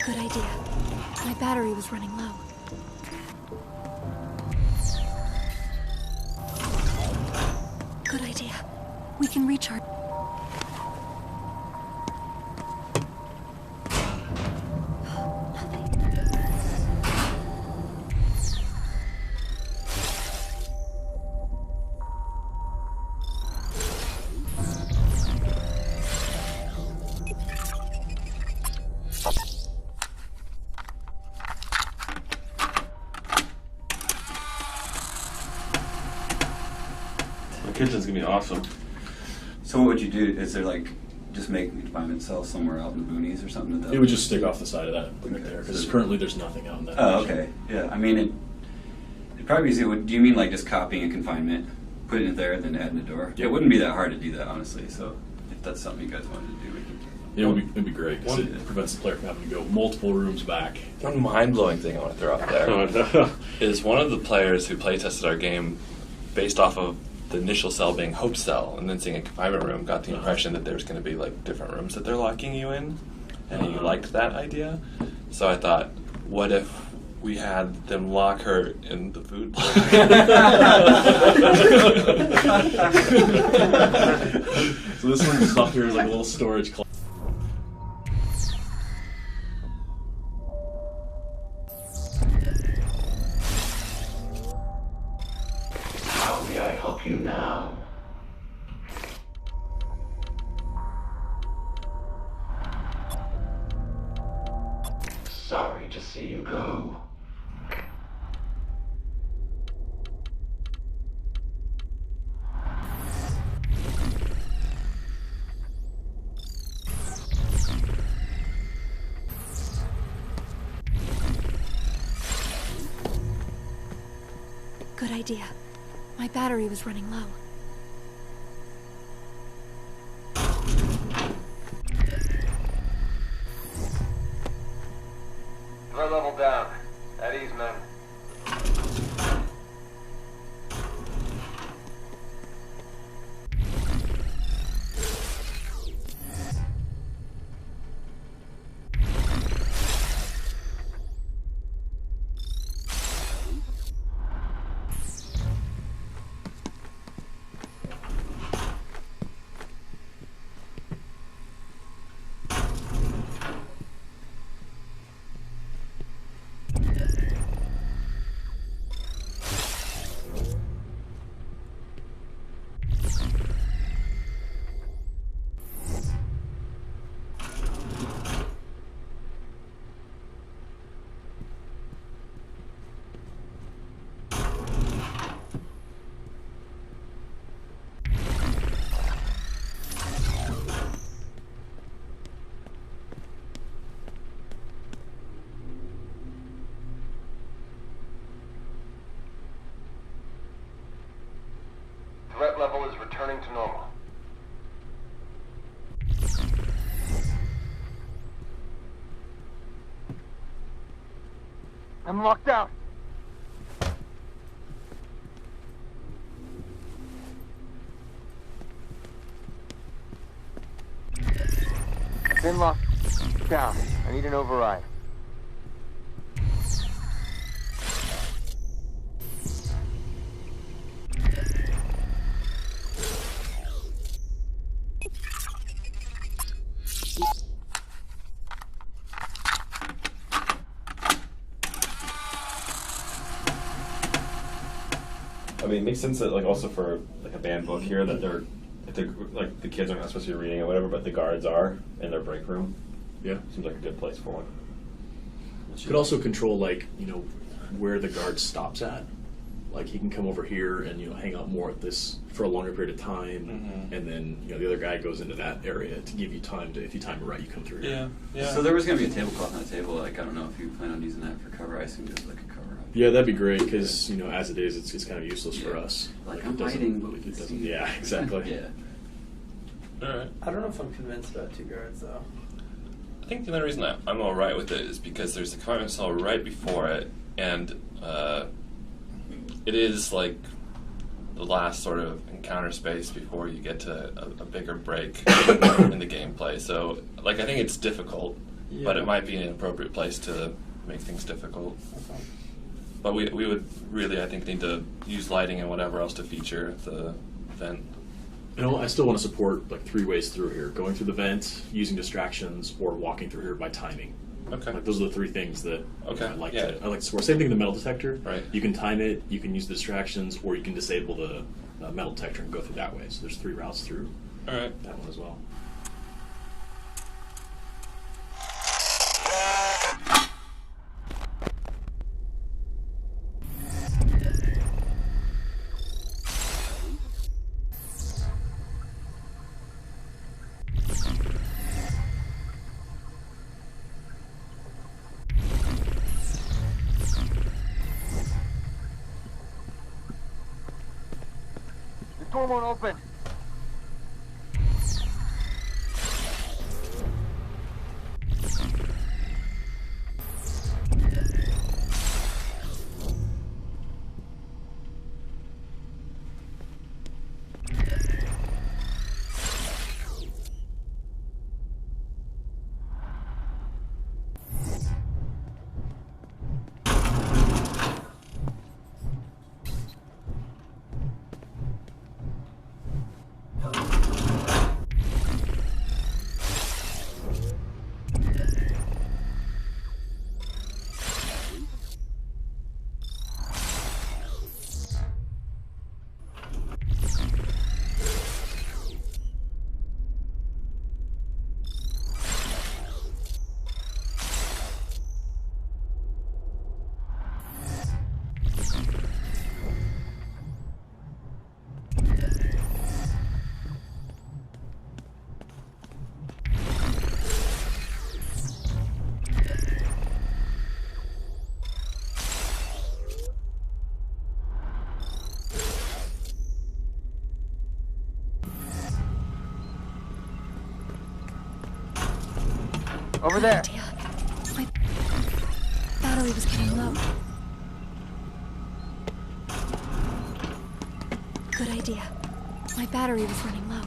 Good idea. My battery was running low. Good idea. We can recharge. Kitchen's gonna be awesome. So what would you do? Is there like just make confinement cells somewhere out in the boonies or something? It would just stick off the side of that right there because currently there's nothing out in that. Oh, okay. Yeah. I mean, it'd probably be easy. Do you mean like just copying a confinement, putting it there, then adding a door? Yeah. It wouldn't be that hard to do that, honestly. So if that's something you guys wanted to do, we can. Yeah, it'd be great because it prevents the player from having to go multiple rooms back. One mind-blowing thing I want to throw out there is one of the players who play-tested our game based off of the initial cell being Hope's cell, and then seeing a confinement room, got the impression that there's going to be like different rooms that they're locking you in, and he liked that idea. So I thought, what if we had them lock her in the food place? So this one just up here is like a little storage closet. How may I help you now? Sorry to see you go. Good idea. My battery was running low. Threat level down. At ease, men. Threat level is returning to normal. I'm locked out. Been locked down. I need an override. I mean, it makes sense that like also for like a banned book here that they're if the like the kids are not supposed to be reading it, whatever, but the guards are in their break room. Yeah, seems like a good place for one. You could also control like where the guard stops at. Like he can come over here and hang out more at this for a longer period of time, and then the other guy goes into that area to give you time to, if you time it right, you come through here. Yeah. So there was going to be a tablecloth on the table. Like I don't know if you plan on using that for cover. I assume just like a cover. Yeah, that'd be great because as it is, it's kind of useless for us. Like it I'm doesn't- hiding, but it doesn't. Yeah, exactly. Yeah. Alright. I don't know if I'm convinced about 2 guards though. I think the only reason I'm alright with it is because there's a confinement cell right before it, and it is like the last sort of encounter space before you get to a bigger break in the gameplay. So, like, I think it's difficult, but it might be an appropriate place to make things difficult. But we would really, I think, need to use lighting and whatever else to feature the vent. I still want to support like 3 ways through here: going through the vent, using distractions, or walking through here by timing. Okay. Like those are the 3 things that I like yeah. to support. Same thing in the metal detector. Right. You can time it, you can use the distractions, or you can disable the metal detector and go through that way. So there's 3 routes through. All right. That one as well. The door won't open. Over there. My battery was getting low. Good idea. My battery was running low.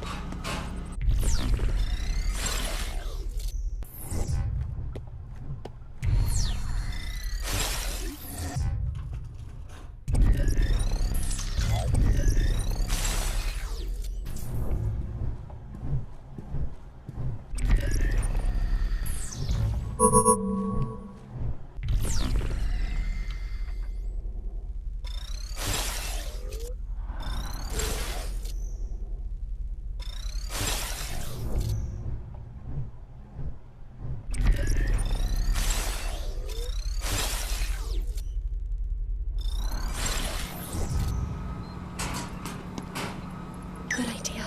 Good idea.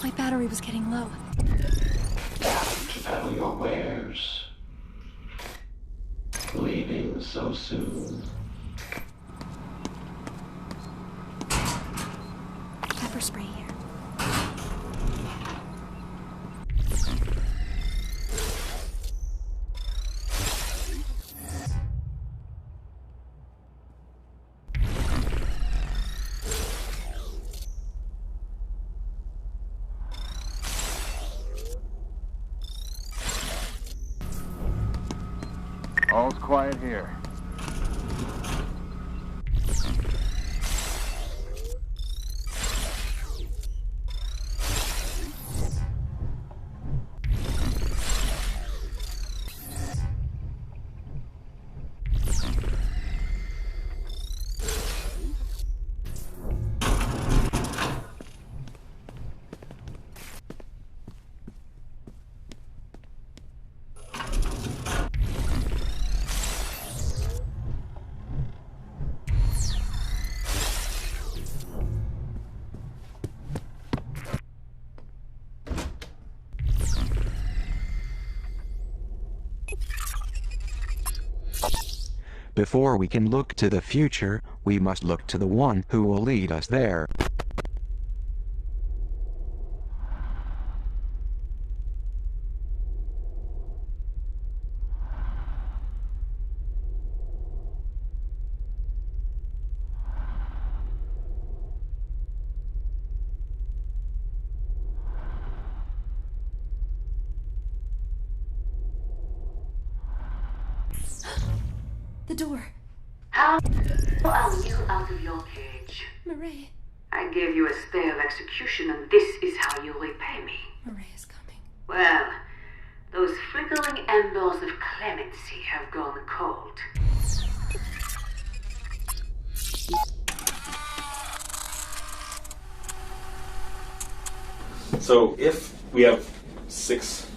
My battery was getting low. Sell your wares. Leaving so soon. Pepper spray here. All's quiet here. Before we can look to the future, we must look to the one who will lead us there. The door. How are you out of your cage? Mireille. I gave you a stay of execution, and this is how you repay me. Mireille is coming. Well, those flickering embers of clemency have gone cold. So if we have 6,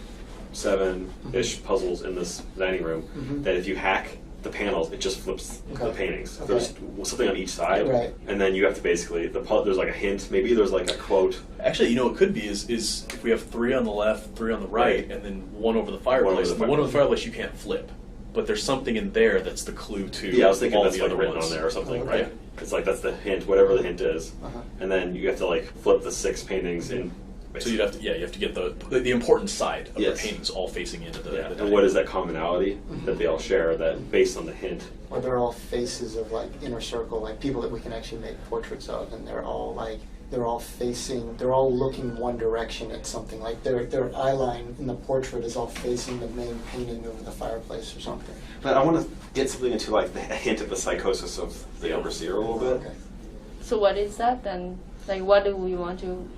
7-ish puzzles in this dining room, then if you hack the panels, it just flips the paintings. Okay. There's something on each side, Right. and then you have to basically, there's like a hint, maybe there's like a quote. Actually, you know, what could be is if we have 3 on the left, 3 on the right, and then 1 over the fireplace. The one over the fireplace you can't flip, but there's something in there that's the clue to. Yeah, I was thinking all that's the like other written ones. on there or something, Okay. right? It's like that's the hint, whatever the hint is, and then you have to like flip the 6 paintings in. So you have to get the important side of Yes. the paintings all facing into the. Yeah, the and what is that commonality that they all share that based on the hint? Or they're all faces of like inner circle, like people that we can actually make portraits of, and they're all looking one direction at something. Like their eye line in the portrait is all facing the main painting over the fireplace or something. But I want to get something into like a hint of the psychosis of the overseer a little bit. Okay. So what is that then? Like, what do we want to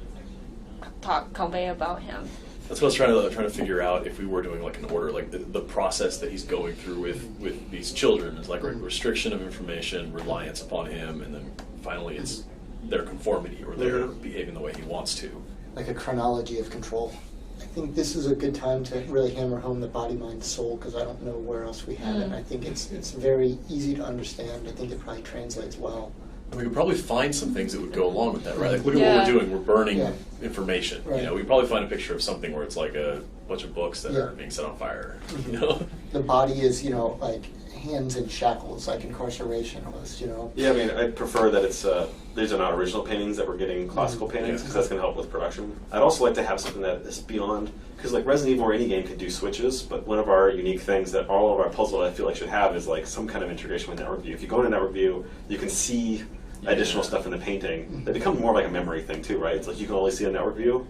convey about him? That's what I was trying to figure out if we were doing like an order, like the process that he's going through with these children is like restriction of information, reliance upon him, and then finally it's their conformity or their behaving the way he wants to. Like a chronology of control. I think this is a good time to really hammer home the body, mind, soul, because I don't know where else we have it. And I think it's very easy to understand. I think it probably translates well. And we could probably find some things that would go along with that, right? Like, look at what we're doing. We're burning information. Right. You know, we probably find a picture of something where it's like a bunch of books that are being set on fire. You know, The body is, like hands in shackles, like incarceration almost, Yeah, I mean, I prefer that it's these are not original paintings, that we're getting classical paintings, because that's going to help with production. I'd also like to have something that is beyond, because like Resident Evil or any game could do switches, but one of our unique things that all of our puzzle I feel like should have is like some kind of integration with network view. If you go into network view, you can see additional stuff in the painting. It becomes more like a memory thing too, right? It's like you can only see a network view,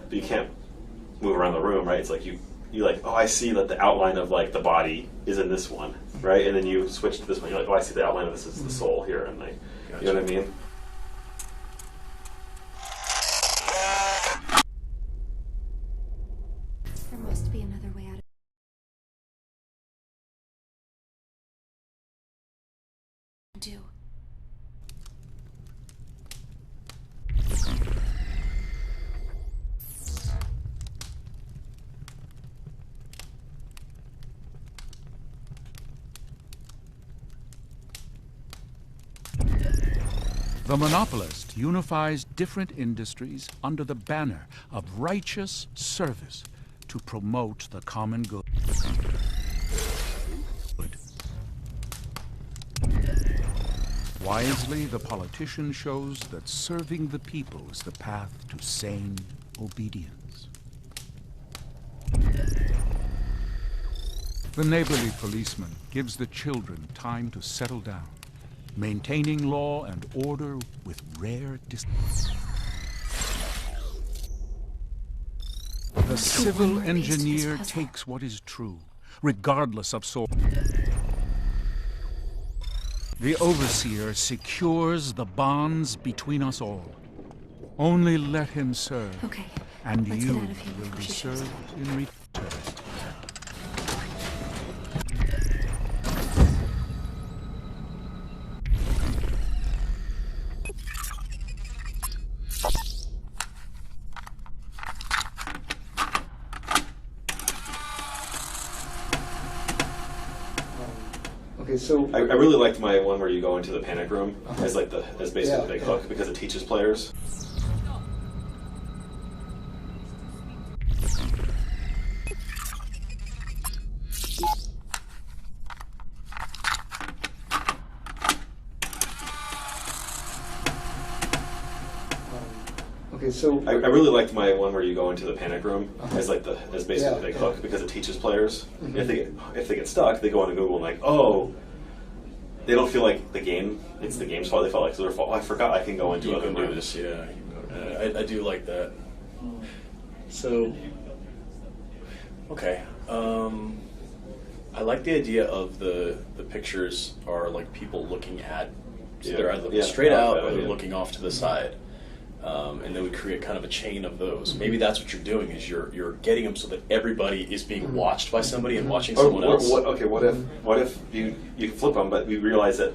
but you can't move around the room, right? It's like you like, oh, I see that the outline of like the body is in this one, right? And then you switch to this one, you're like, oh, I see the outline of this is the soul here, and like, you know what I mean? There must be another way out of do. The monopolist unifies different industries under the banner of righteous service to promote the common good. Wisely, the politician shows that serving the people is the path to sane obedience. The neighborly policeman gives the children time to settle down, maintaining law and order with rare distance. The civil engineer takes what is true, regardless of source. The overseer secures the bonds between us all. Only let him serve, and let's you get out of here will before be she shows served up. in return. Okay, so I really liked my one where you go into the panic room as like as basically the big Yeah. hook, because it teaches players. Okay, so I really liked my one where you go into the panic room as basically the big hook because it teaches players if they get stuck, they go onto Google and they don't feel like it's the game's fault. They felt like it's their fault. Oh, I forgot I can go into other rooms. Do this. Yeah, I do like that. So, okay. I like the idea of the pictures are like people looking at. So they're either looking straight out or they're looking off to the side. And then we create kind of a chain of those. Maybe that's what you're doing is you're getting them so that everybody is being watched by somebody and watching someone else. What if you flip them, but we realize that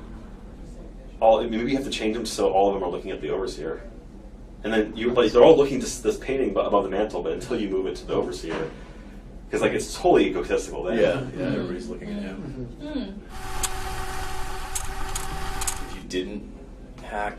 maybe you have to change them so all of them are looking at the overseer, and then they're all looking to this painting above the mantle, but until you move it to the overseer, because it's totally egotistical then. Yeah, everybody's looking at him. If you didn't hack.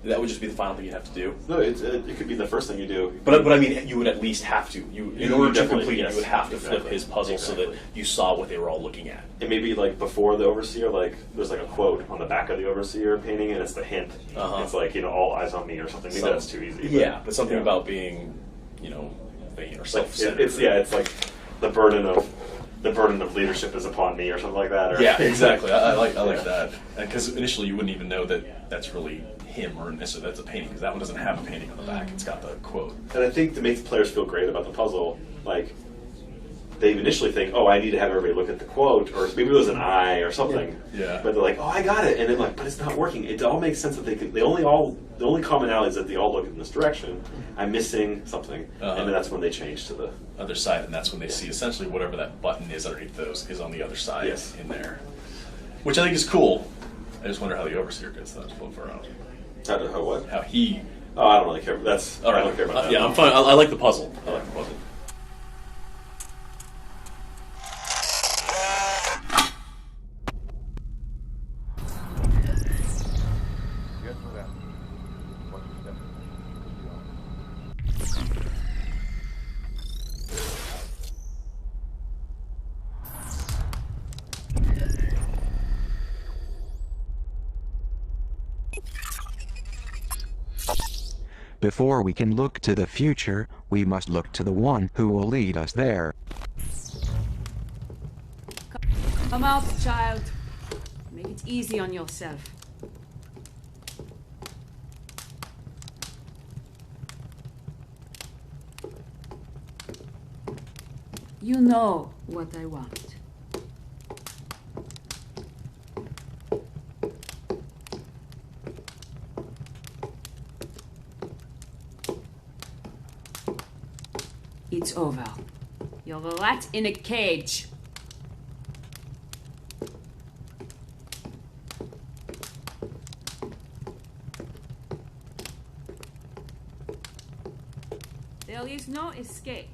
That would just be the final thing you'd have to do. No, it could be the first thing you do. But I mean, you would at least have to. In order to complete it, you would have to flip his puzzle so that you saw what they were all looking at. And maybe before the overseer, there's a quote on the back of the overseer painting, and it's the hint. It's all eyes on me or something. Maybe that's too easy. But something about being, vain or self-centered. It's like the burden of leadership is upon me or something like that. Or yeah, exactly. I like that because initially you wouldn't even know that that's really him or necessarily that's a painting because that one doesn't have a painting on the back. It's got the quote. And I think to make the players feel great about the puzzle, they initially think, oh, I need to have everybody look at the quote, or maybe it was an eye or something. Yeah. But they're like, oh, I got it, and then but it's not working. It all makes sense that the only commonality is that they all look in this direction. I'm missing something, and then that's when they change to the other side, and that's when they see essentially whatever that button is underneath those is on the other side in there, which I think is cool. I just wonder how the overseer gets that flip around. How what? How he? Oh, I don't really care. That's all right. I don't care about that. Yeah, I'm fine. I like the puzzle. Before we can look to the future, we must look to the one who will lead us there. Come out, child. Make it easy on yourself. You know what I want. It's over. You're a rat in a cage. There is no escape.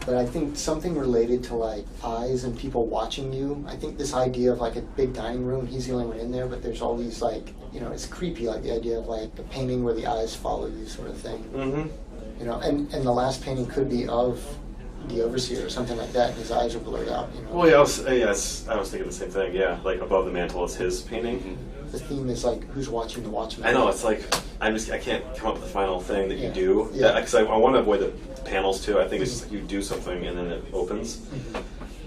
But I think something related to like eyes and people watching you. I think this idea of like a big dining room, he's the only one in there, but there's all these like, you know, it's creepy, like the idea of like a painting where the eyes follow you sort of thing. Mm-hmm. You know, and the last painting could be of the overseer or something like that, and his eyes are blurred out. You know? Well, yeah, I was thinking the same thing. Yeah, like above the mantle is his painting. The theme is like who's watching the watchman. I know, it's like I can't come up with the final thing that you do. Yeah. Because I want to avoid the panels too. I think it's just like you do something and then it opens. Mm-hmm.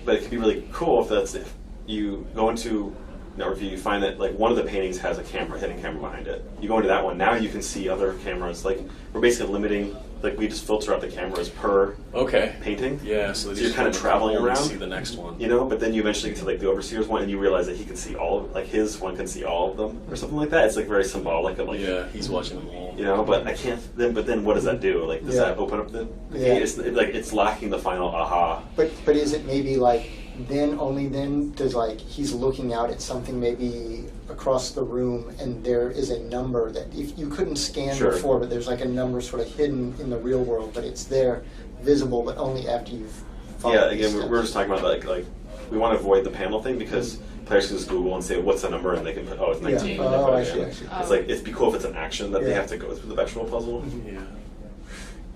But it could be really cool if you go into a review, you find that like one of the paintings has a hidden camera behind it. You go into that one, now you can see other cameras. Like we're basically limiting. Like we just filter out the cameras per painting. Yeah, so you're kind of traveling around. See the next one. You know, but then you eventually get to like the overseer's one, and you realize that he can see his one can see all of them, or something like that. It's like very symbolic of like he's watching them all. You know, but I can't. But then what does that do? Like, does that open up the? It's lacking the final aha. But is it maybe like only then does like he's looking out at something maybe across the room and there is a number that if you couldn't scan before, but there's like a number sort of hidden in the real world, but it's there, visible, but only after you've followed. Yeah, again, we're just talking about like we want to avoid the panel thing because players can just Google and say what's the number and they can put it's 19. Yeah. Oh, I see. It's like it'd be cool if it's an action that they have to go through the actual puzzle. Yeah.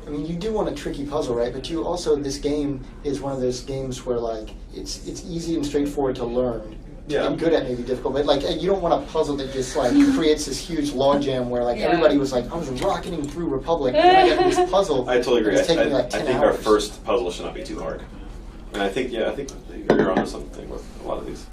I mean, you do want a tricky puzzle, right? But you also, this game is one of those games where like it's easy and straightforward to learn. Yeah. And good at maybe difficult, but like you don't want a puzzle that just like creates this huge logjam where like everybody was like, I was rocketing through Republic, and then I got this puzzle. I totally agree. It's taking me like 10 I think hours. our first puzzle should not be too hard. And I think you're onto something with a lot of these.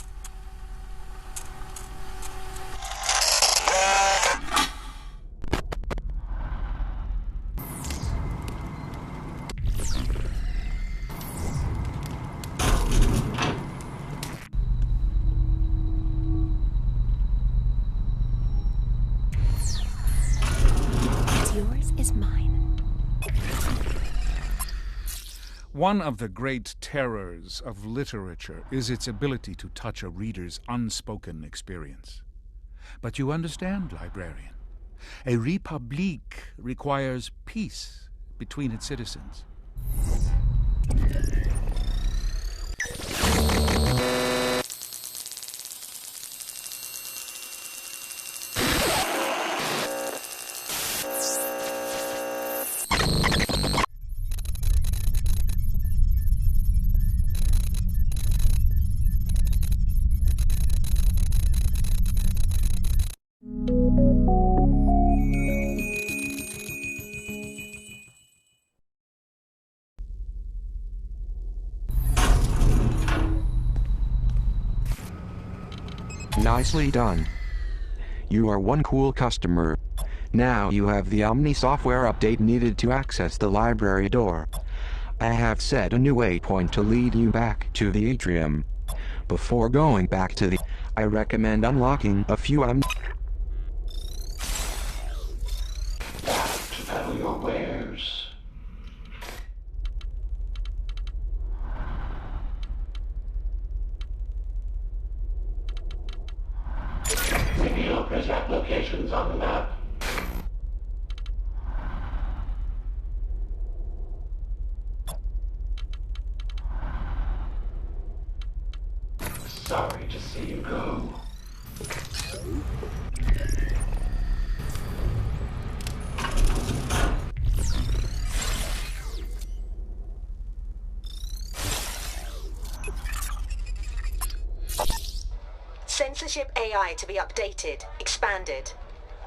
One of the great terrors of literature is its ability to touch a reader's unspoken experience. But you understand, librarian. A republique requires peace between its citizens. Nicely done. You are one cool customer. Now you have the Omni software update needed to access the library door. I have set a new waypoint to lead you back to the atrium. Before going back to I recommend unlocking a few To peddle your wares. Maybe you'll present locations on the map. Sorry to see you go. Censorship AI to be updated, expanded.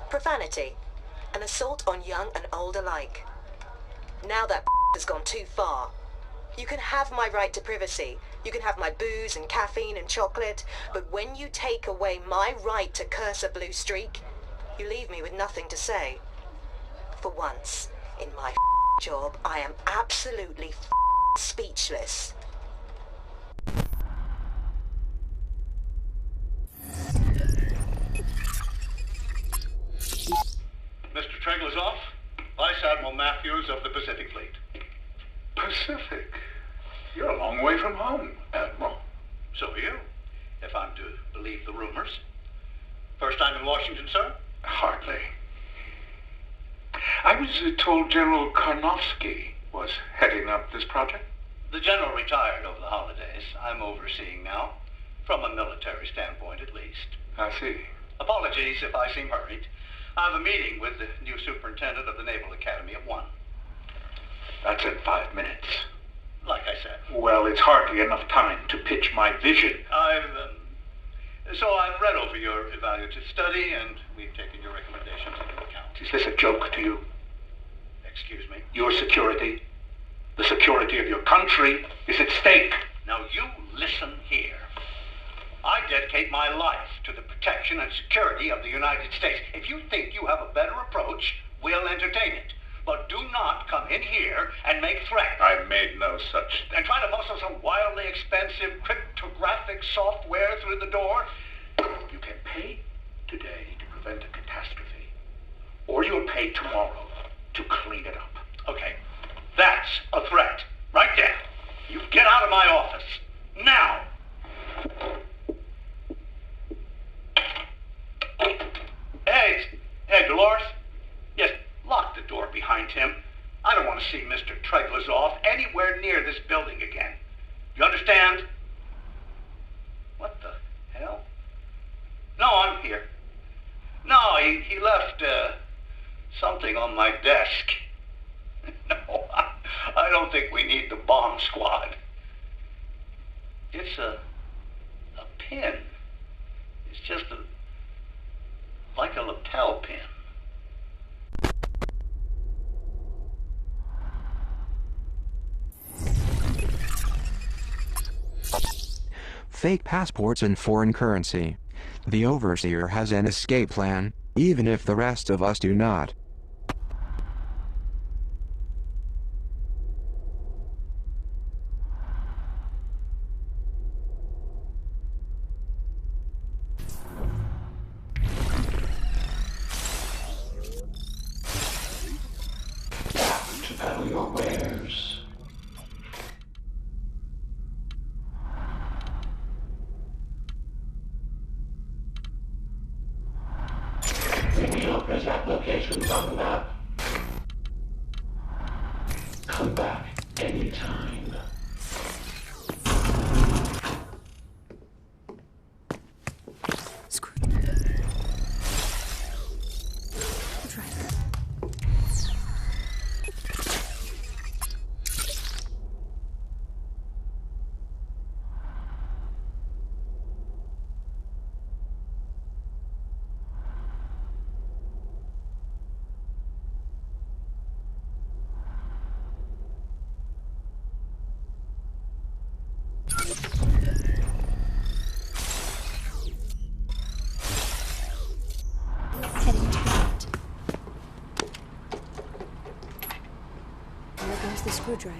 Profanity. An assault on young and old alike. Now that has gone too far. You can have my right to privacy. You can have my booze and caffeine and chocolate. But when you take away my right to curse a blue streak, you leave me with nothing to say. For once, in my job, I am absolutely speechless. Mr. Triglazoff, Vice Admiral Matthews of the Pacific Fleet. Pacific? You're a long way from home, Admiral. So are you. If I'm to believe the rumors. First time in Washington, sir? Hardly. I was told General Karnofsky was heading up this project. The general retired over the holidays. I'm overseeing now, from a military standpoint at least. I see. Apologies if I seem hurried. I have a meeting with the new superintendent of the Naval Academy at 1. That's in 5 minutes. Like I said. Well, it's hardly enough time to pitch my vision. So I've read over your evaluative study, and we've taken your recommendations into account. Is this a joke to you? Excuse me? Your security, the security of your country, is at stake. Now you listen here. I dedicate my life to the protection and security of the United States. If you think you have a better approach, we'll entertain it. But do not come in here and make threats. I made no such... And try to muscle some wildly expensive cryptographic software through the door. You can pay today to prevent a catastrophe. Or you'll pay tomorrow to clean it up. Okay, that's a threat. Right there. You get out of my office. Now! Hey, Dolores? Yes, lock the door behind him. I don't want to see Mr. Treglazov anywhere near this building again. You understand? What the hell? No, I'm here. No, he left something on my desk. No, I don't think we need the bomb squad. It's a pin. It's just like a lapel pin. Fake passports and foreign currency. The Overseer has an escape plan, even if the rest of us do not. To peddle your wares. There's applications on the map. Come back anytime. Heading to right. There goes the screwdriver.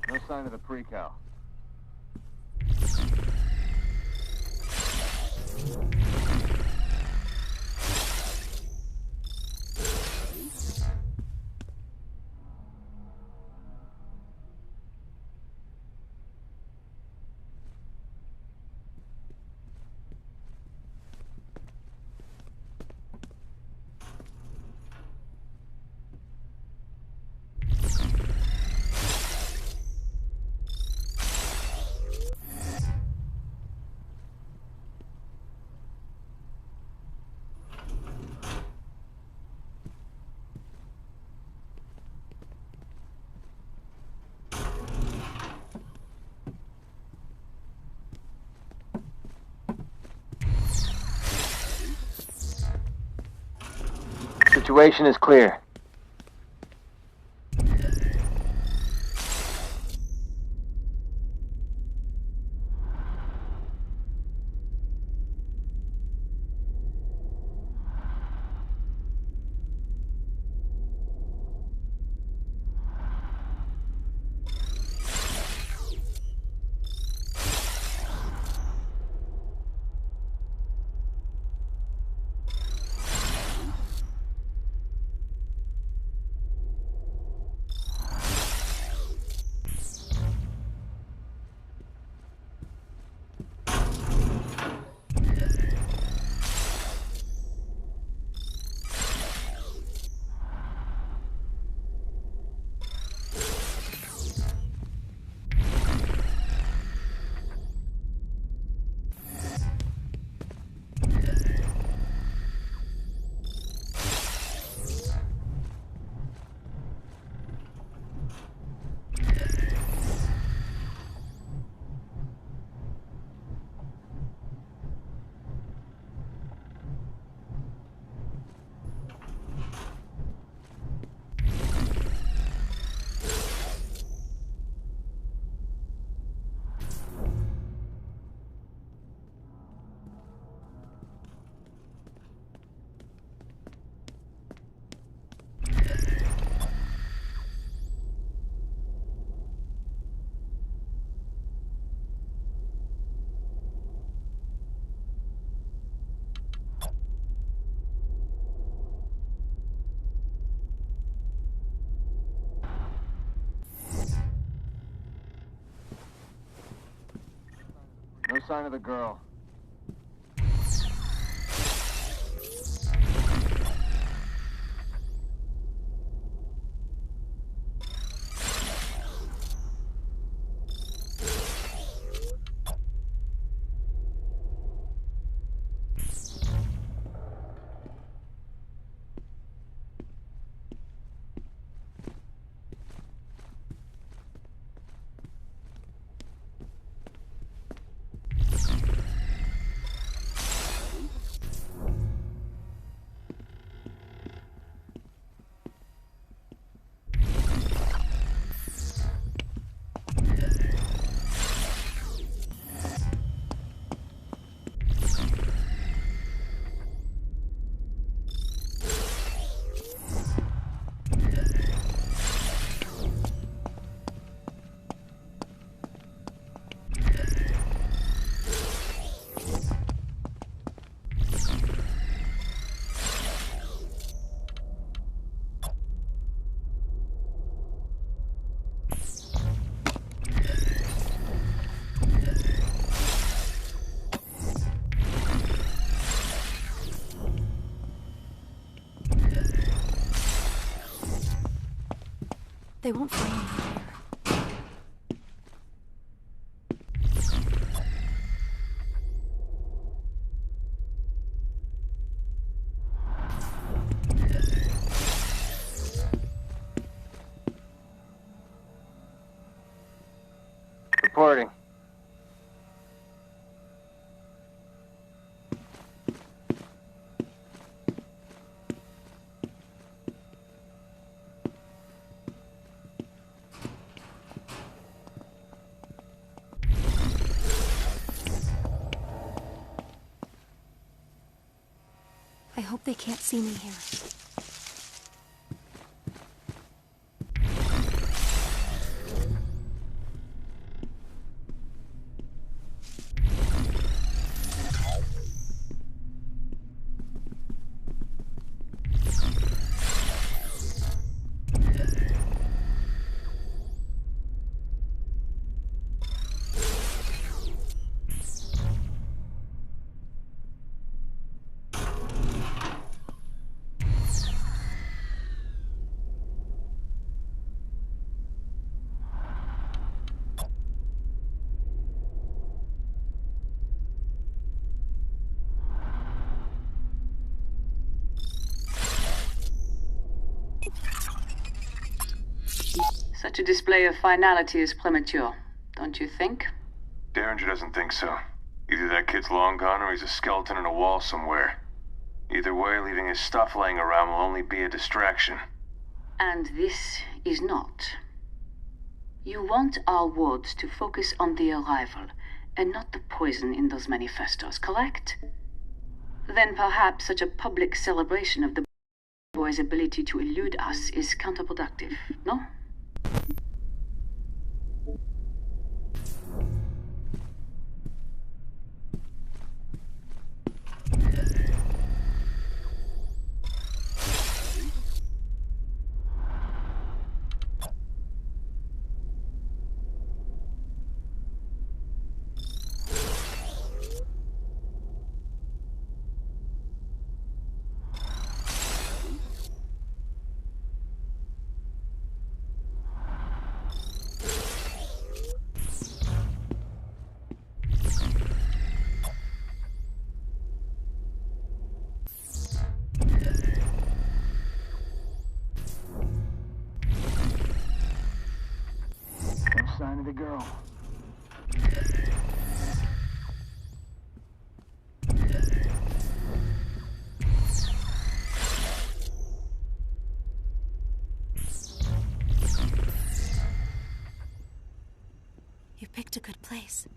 No sign of the pre-cal. Situation is clear. No sign of the girl. They won't find me here. Reporting. I hope they can't see me here. Such a display of finality is premature, don't you think? Derringer doesn't think so. Either that kid's long gone or he's a skeleton in a wall somewhere. Either way, leaving his stuff laying around will only be a distraction. And this is not. You want our wards to focus on the arrival, and not the poison in those manifestos, correct? Then perhaps such a public celebration of the boy's ability to elude us is counterproductive, no? Sign of the girl. You picked a good place.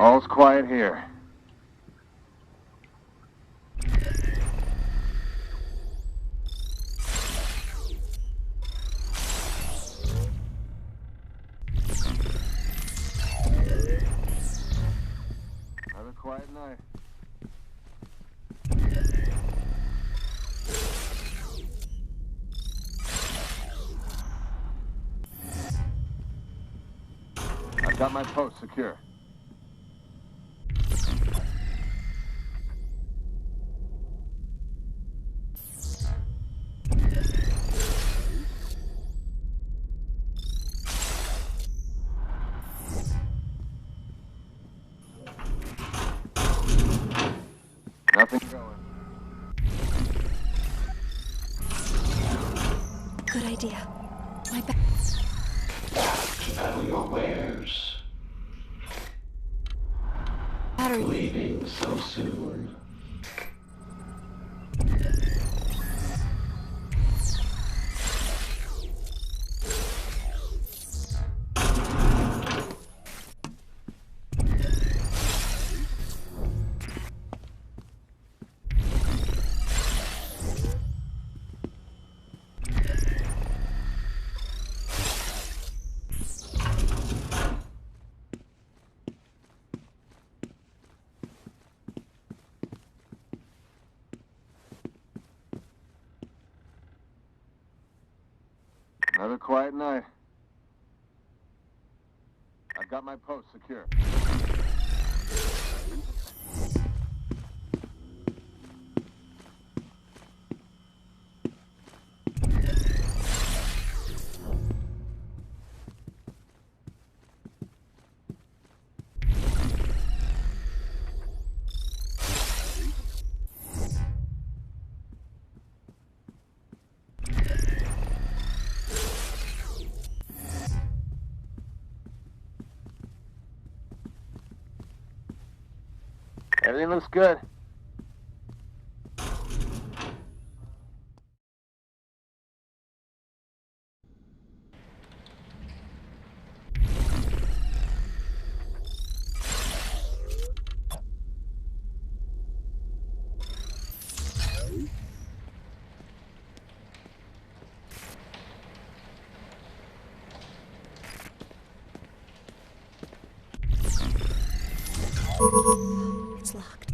All's quiet here. Another quiet night. I've got my post secure. Nothing going. Good idea. My back. Battle your wares. Battery. Leaving so soon. Another quiet night. I've got my post secure. Everything looks good. It's locked.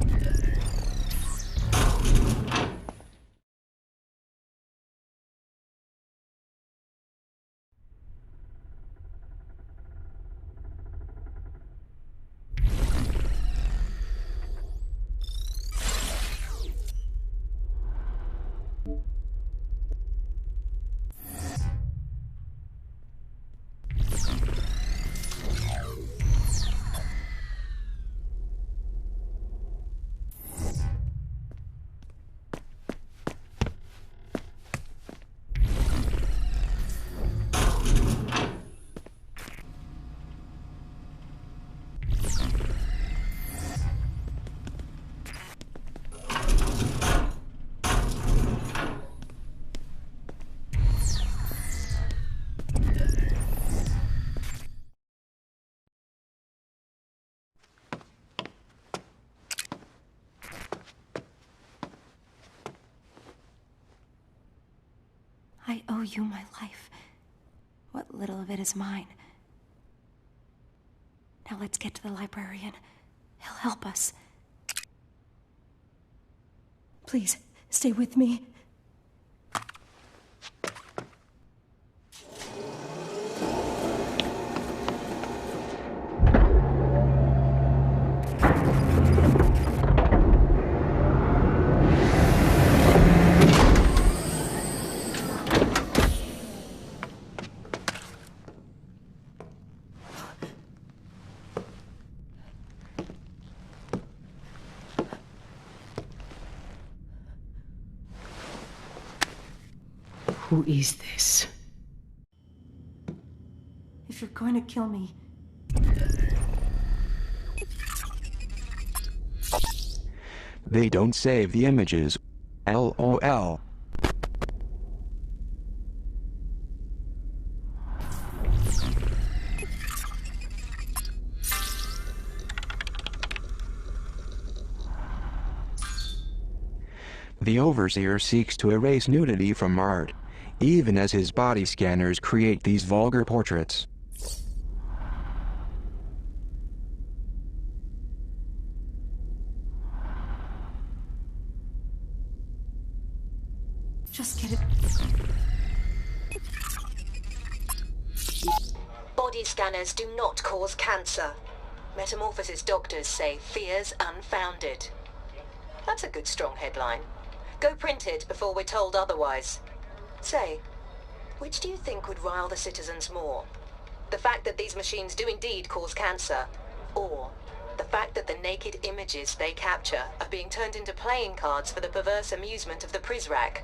I owe you my life. What little of it is mine. Now let's get to the librarian. He'll help us. Please, stay with me. Who is this? If you're going to kill me... They don't save the images. LOL. The Overseer seeks to erase nudity from art, even as his body scanners create these vulgar portraits. Just get it. Body scanners do not cause cancer. Metamorphosis doctors say fears unfounded. That's a good strong headline. Go print it before we're told otherwise. Say, which do you think would rile the citizens more? The fact that these machines do indeed cause cancer, or the fact that the naked images they capture are being turned into playing cards for the perverse amusement of the Prizrak?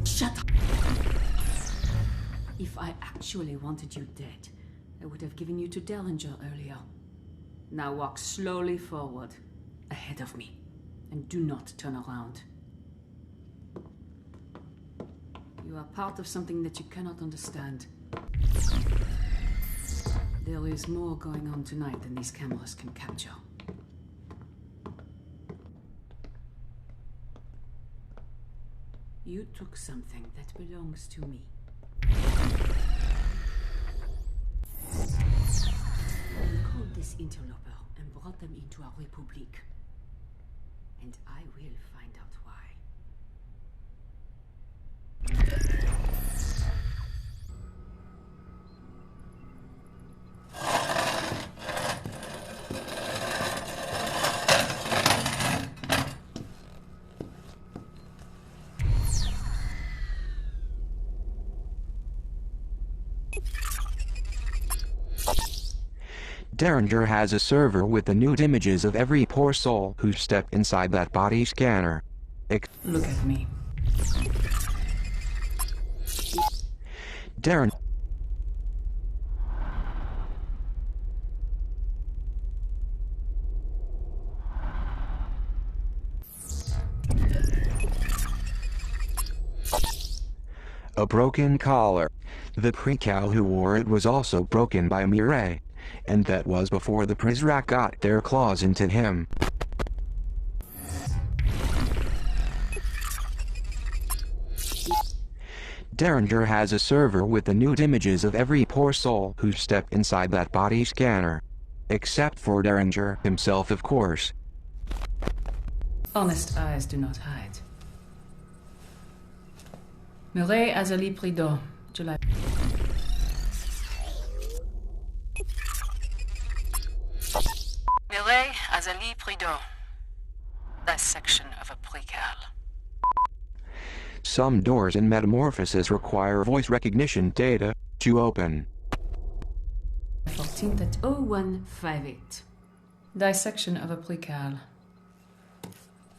Shut up! If I actually wanted you dead, I would have given you to Dellinger earlier. Now walk slowly forward, ahead of me, and do not turn around. You are part of something that you cannot understand. There is more going on tonight than these cameras can capture. You took something that belongs to me. We called this interloper and brought them into our republique. And I will find out why. Derringer has a server with the nude images of every poor soul who stepped inside that body scanner. Look at me. Darren. A broken collar. The precal who wore it was also broken by Mireille, and that was before the Prizrak got their claws into him. Derringer has a server with the nude images of every poor soul who stepped inside that body scanner. Except for Derringer himself, of course. Honest eyes do not hide. Mireille Azali Prideaux, July. Mireille Azali Prideaux. Dissection of a precal. Some doors in Metamorphosis require voice recognition data to open. 14th at 0158. Dissection of a precal.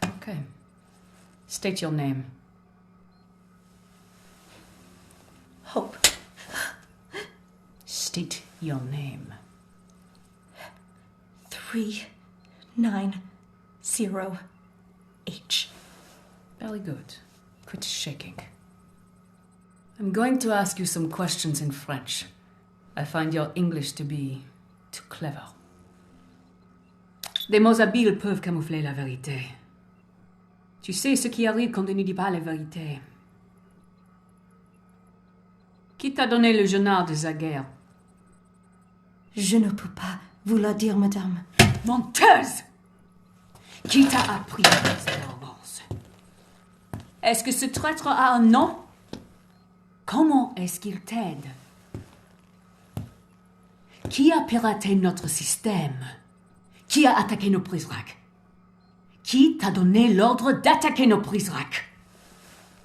Okay. State your name. Hope. State your name. 390H. Very good. Quit shaking. I'm going to ask you some questions in French. I find your English to be too clever. Des mots habiles peuvent camoufler la vérité. Tu sais ce qui arrive quand on ne dit pas la vérité. Qui t'a donné le journal de Zaguerre? Je ne peux pas vous la dire, madame. Menteuse! Qui t'a appris cette arrogance? Est-ce que ce traître a un nom? Comment est-ce qu'il t'aide? Qui a piraté notre système? Qui a attaqué nos prises-rack? Qui t'a donné l'ordre d'attaquer nos prises-rack?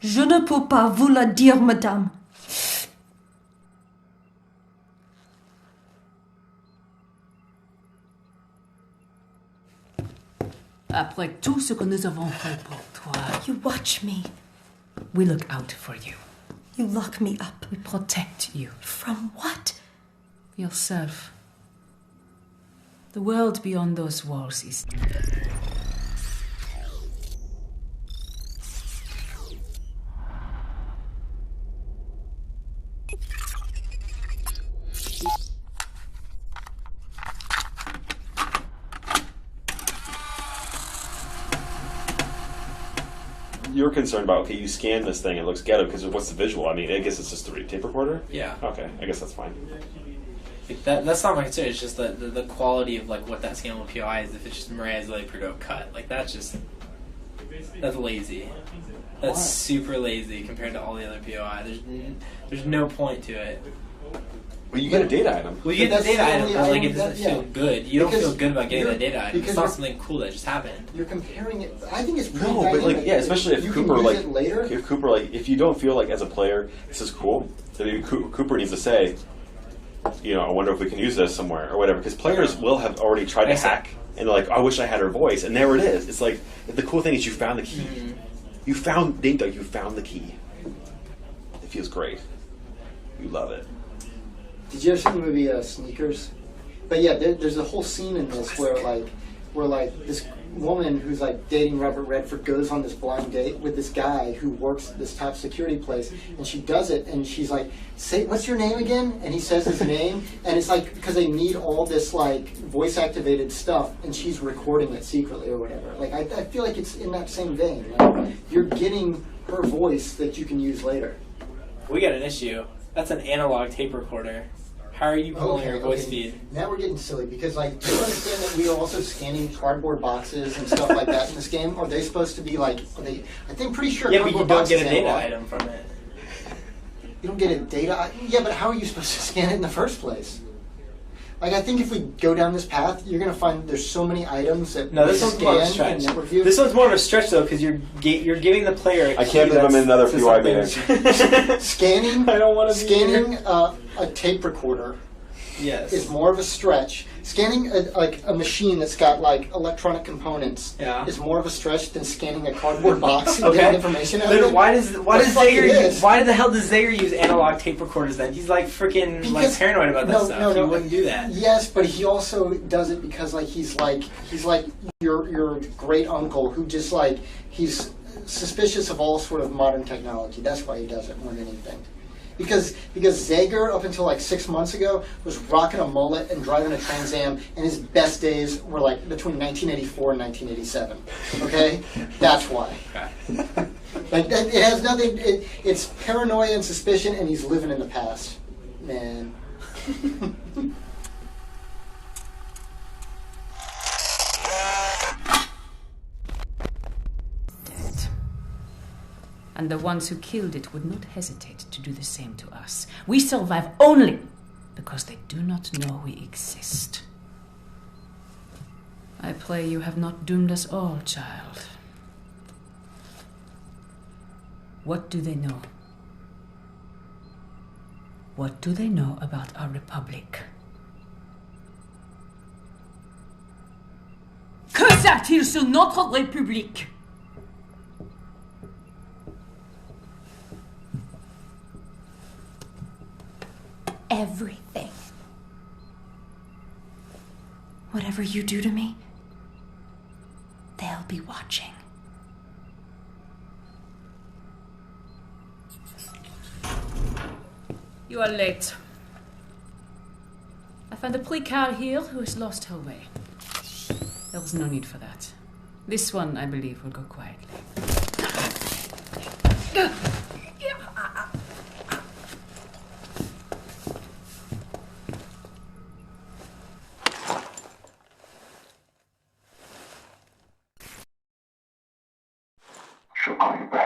Je ne peux pas vous la dire, madame. Après tout ce que nous avons fait pour toi, You watch me. we look out for you. You lock me up. We protect you. From what? Yourself. The world beyond those walls is... You're concerned about, okay, you scan this thing, it looks ghetto, because what's the visual? I mean, I guess it's just a tape recorder? Yeah. Okay, I guess that's fine. Like that's not my concern. It's just the quality of like what that scannable POI is. If it's just Maria's like Prideaux cut, like that's lazy. That's super lazy compared to all the other POI. There's no point to it. Well, you get a data item. Well, you get the data item, but like it doesn't feel good. You don't feel good about getting that data item. It's not something cool that just happened. You're comparing it. I think it's pretty No, dynamic. but like, yeah, especially if you Cooper can use like, it later. if Cooper like, if you don't feel like as a player this is cool, then Cooper needs to say, you know, I wonder if we can use this somewhere or whatever, because players will have already tried to hack and they're like, I wish I had her voice, and there it is. It's like the cool thing is you found the key. Mm-hmm. You found Ding Dong. You found the key. It feels great. You love it. Did you ever see the movie Sneakers? But yeah, there's a whole scene in this where this woman who's like dating Robert Redford goes on this blind date with this guy who works at this top security place, and she does it, and she's like, "Say, what's your name again?" And he says his name, and it's like because they need all this like voice activated stuff, and she's recording it secretly or whatever. Like I feel like it's in that same vein. Like, you're getting her voice that you can use later. We got an issue. That's an analog tape recorder. How are you pulling your voice feed? Now we're getting silly because, like, do you understand that we are also scanning cardboard boxes and stuff like that in this game? Are they supposed to be like? I think pretty sure. Yeah, but you don't get a data analog. item from it. You don't get a data. Yeah, but how are you supposed to scan it in the first place? Like, I think if we go down this path, you're gonna find there's so many items that No, this one's more of a scan stretch. and network view. This one's more of a stretch though, because you're giving the player. I can't believe I'm in another POI meeting. Scanning. I don't want to be scanning a tape recorder. Yes. Is more of a stretch. Scanning a machine that's got like electronic components is more of a stretch than scanning a cardboard box and getting information out of it. Then why the hell does Zaire use analog tape recorders then? He's like freaking like paranoid about that stuff. He wouldn't do that. Yes, but he also does it because like he's like your great uncle who just like he's suspicious of all sort of modern technology. That's why he does it more than anything. Because Zager, up until like 6 months ago, was rocking a mullet and driving a Trans Am, and his best days were like between 1984 and 1987. Okay? That's why. Like, it has nothing, it's paranoia and suspicion, and he's living in the past. Man. Dead. And the ones who killed it would not hesitate to do the same to us. We survive only because they do not know we exist. I pray you have not doomed us all, child. What do they know? What do they know about our republique? Que savent-ils sur notre république? Everything. Whatever you do to me, they'll be watching. You are late. I found a precard here who has lost her way. There was no need for that. This one, I believe, will go quietly. She'll call you back.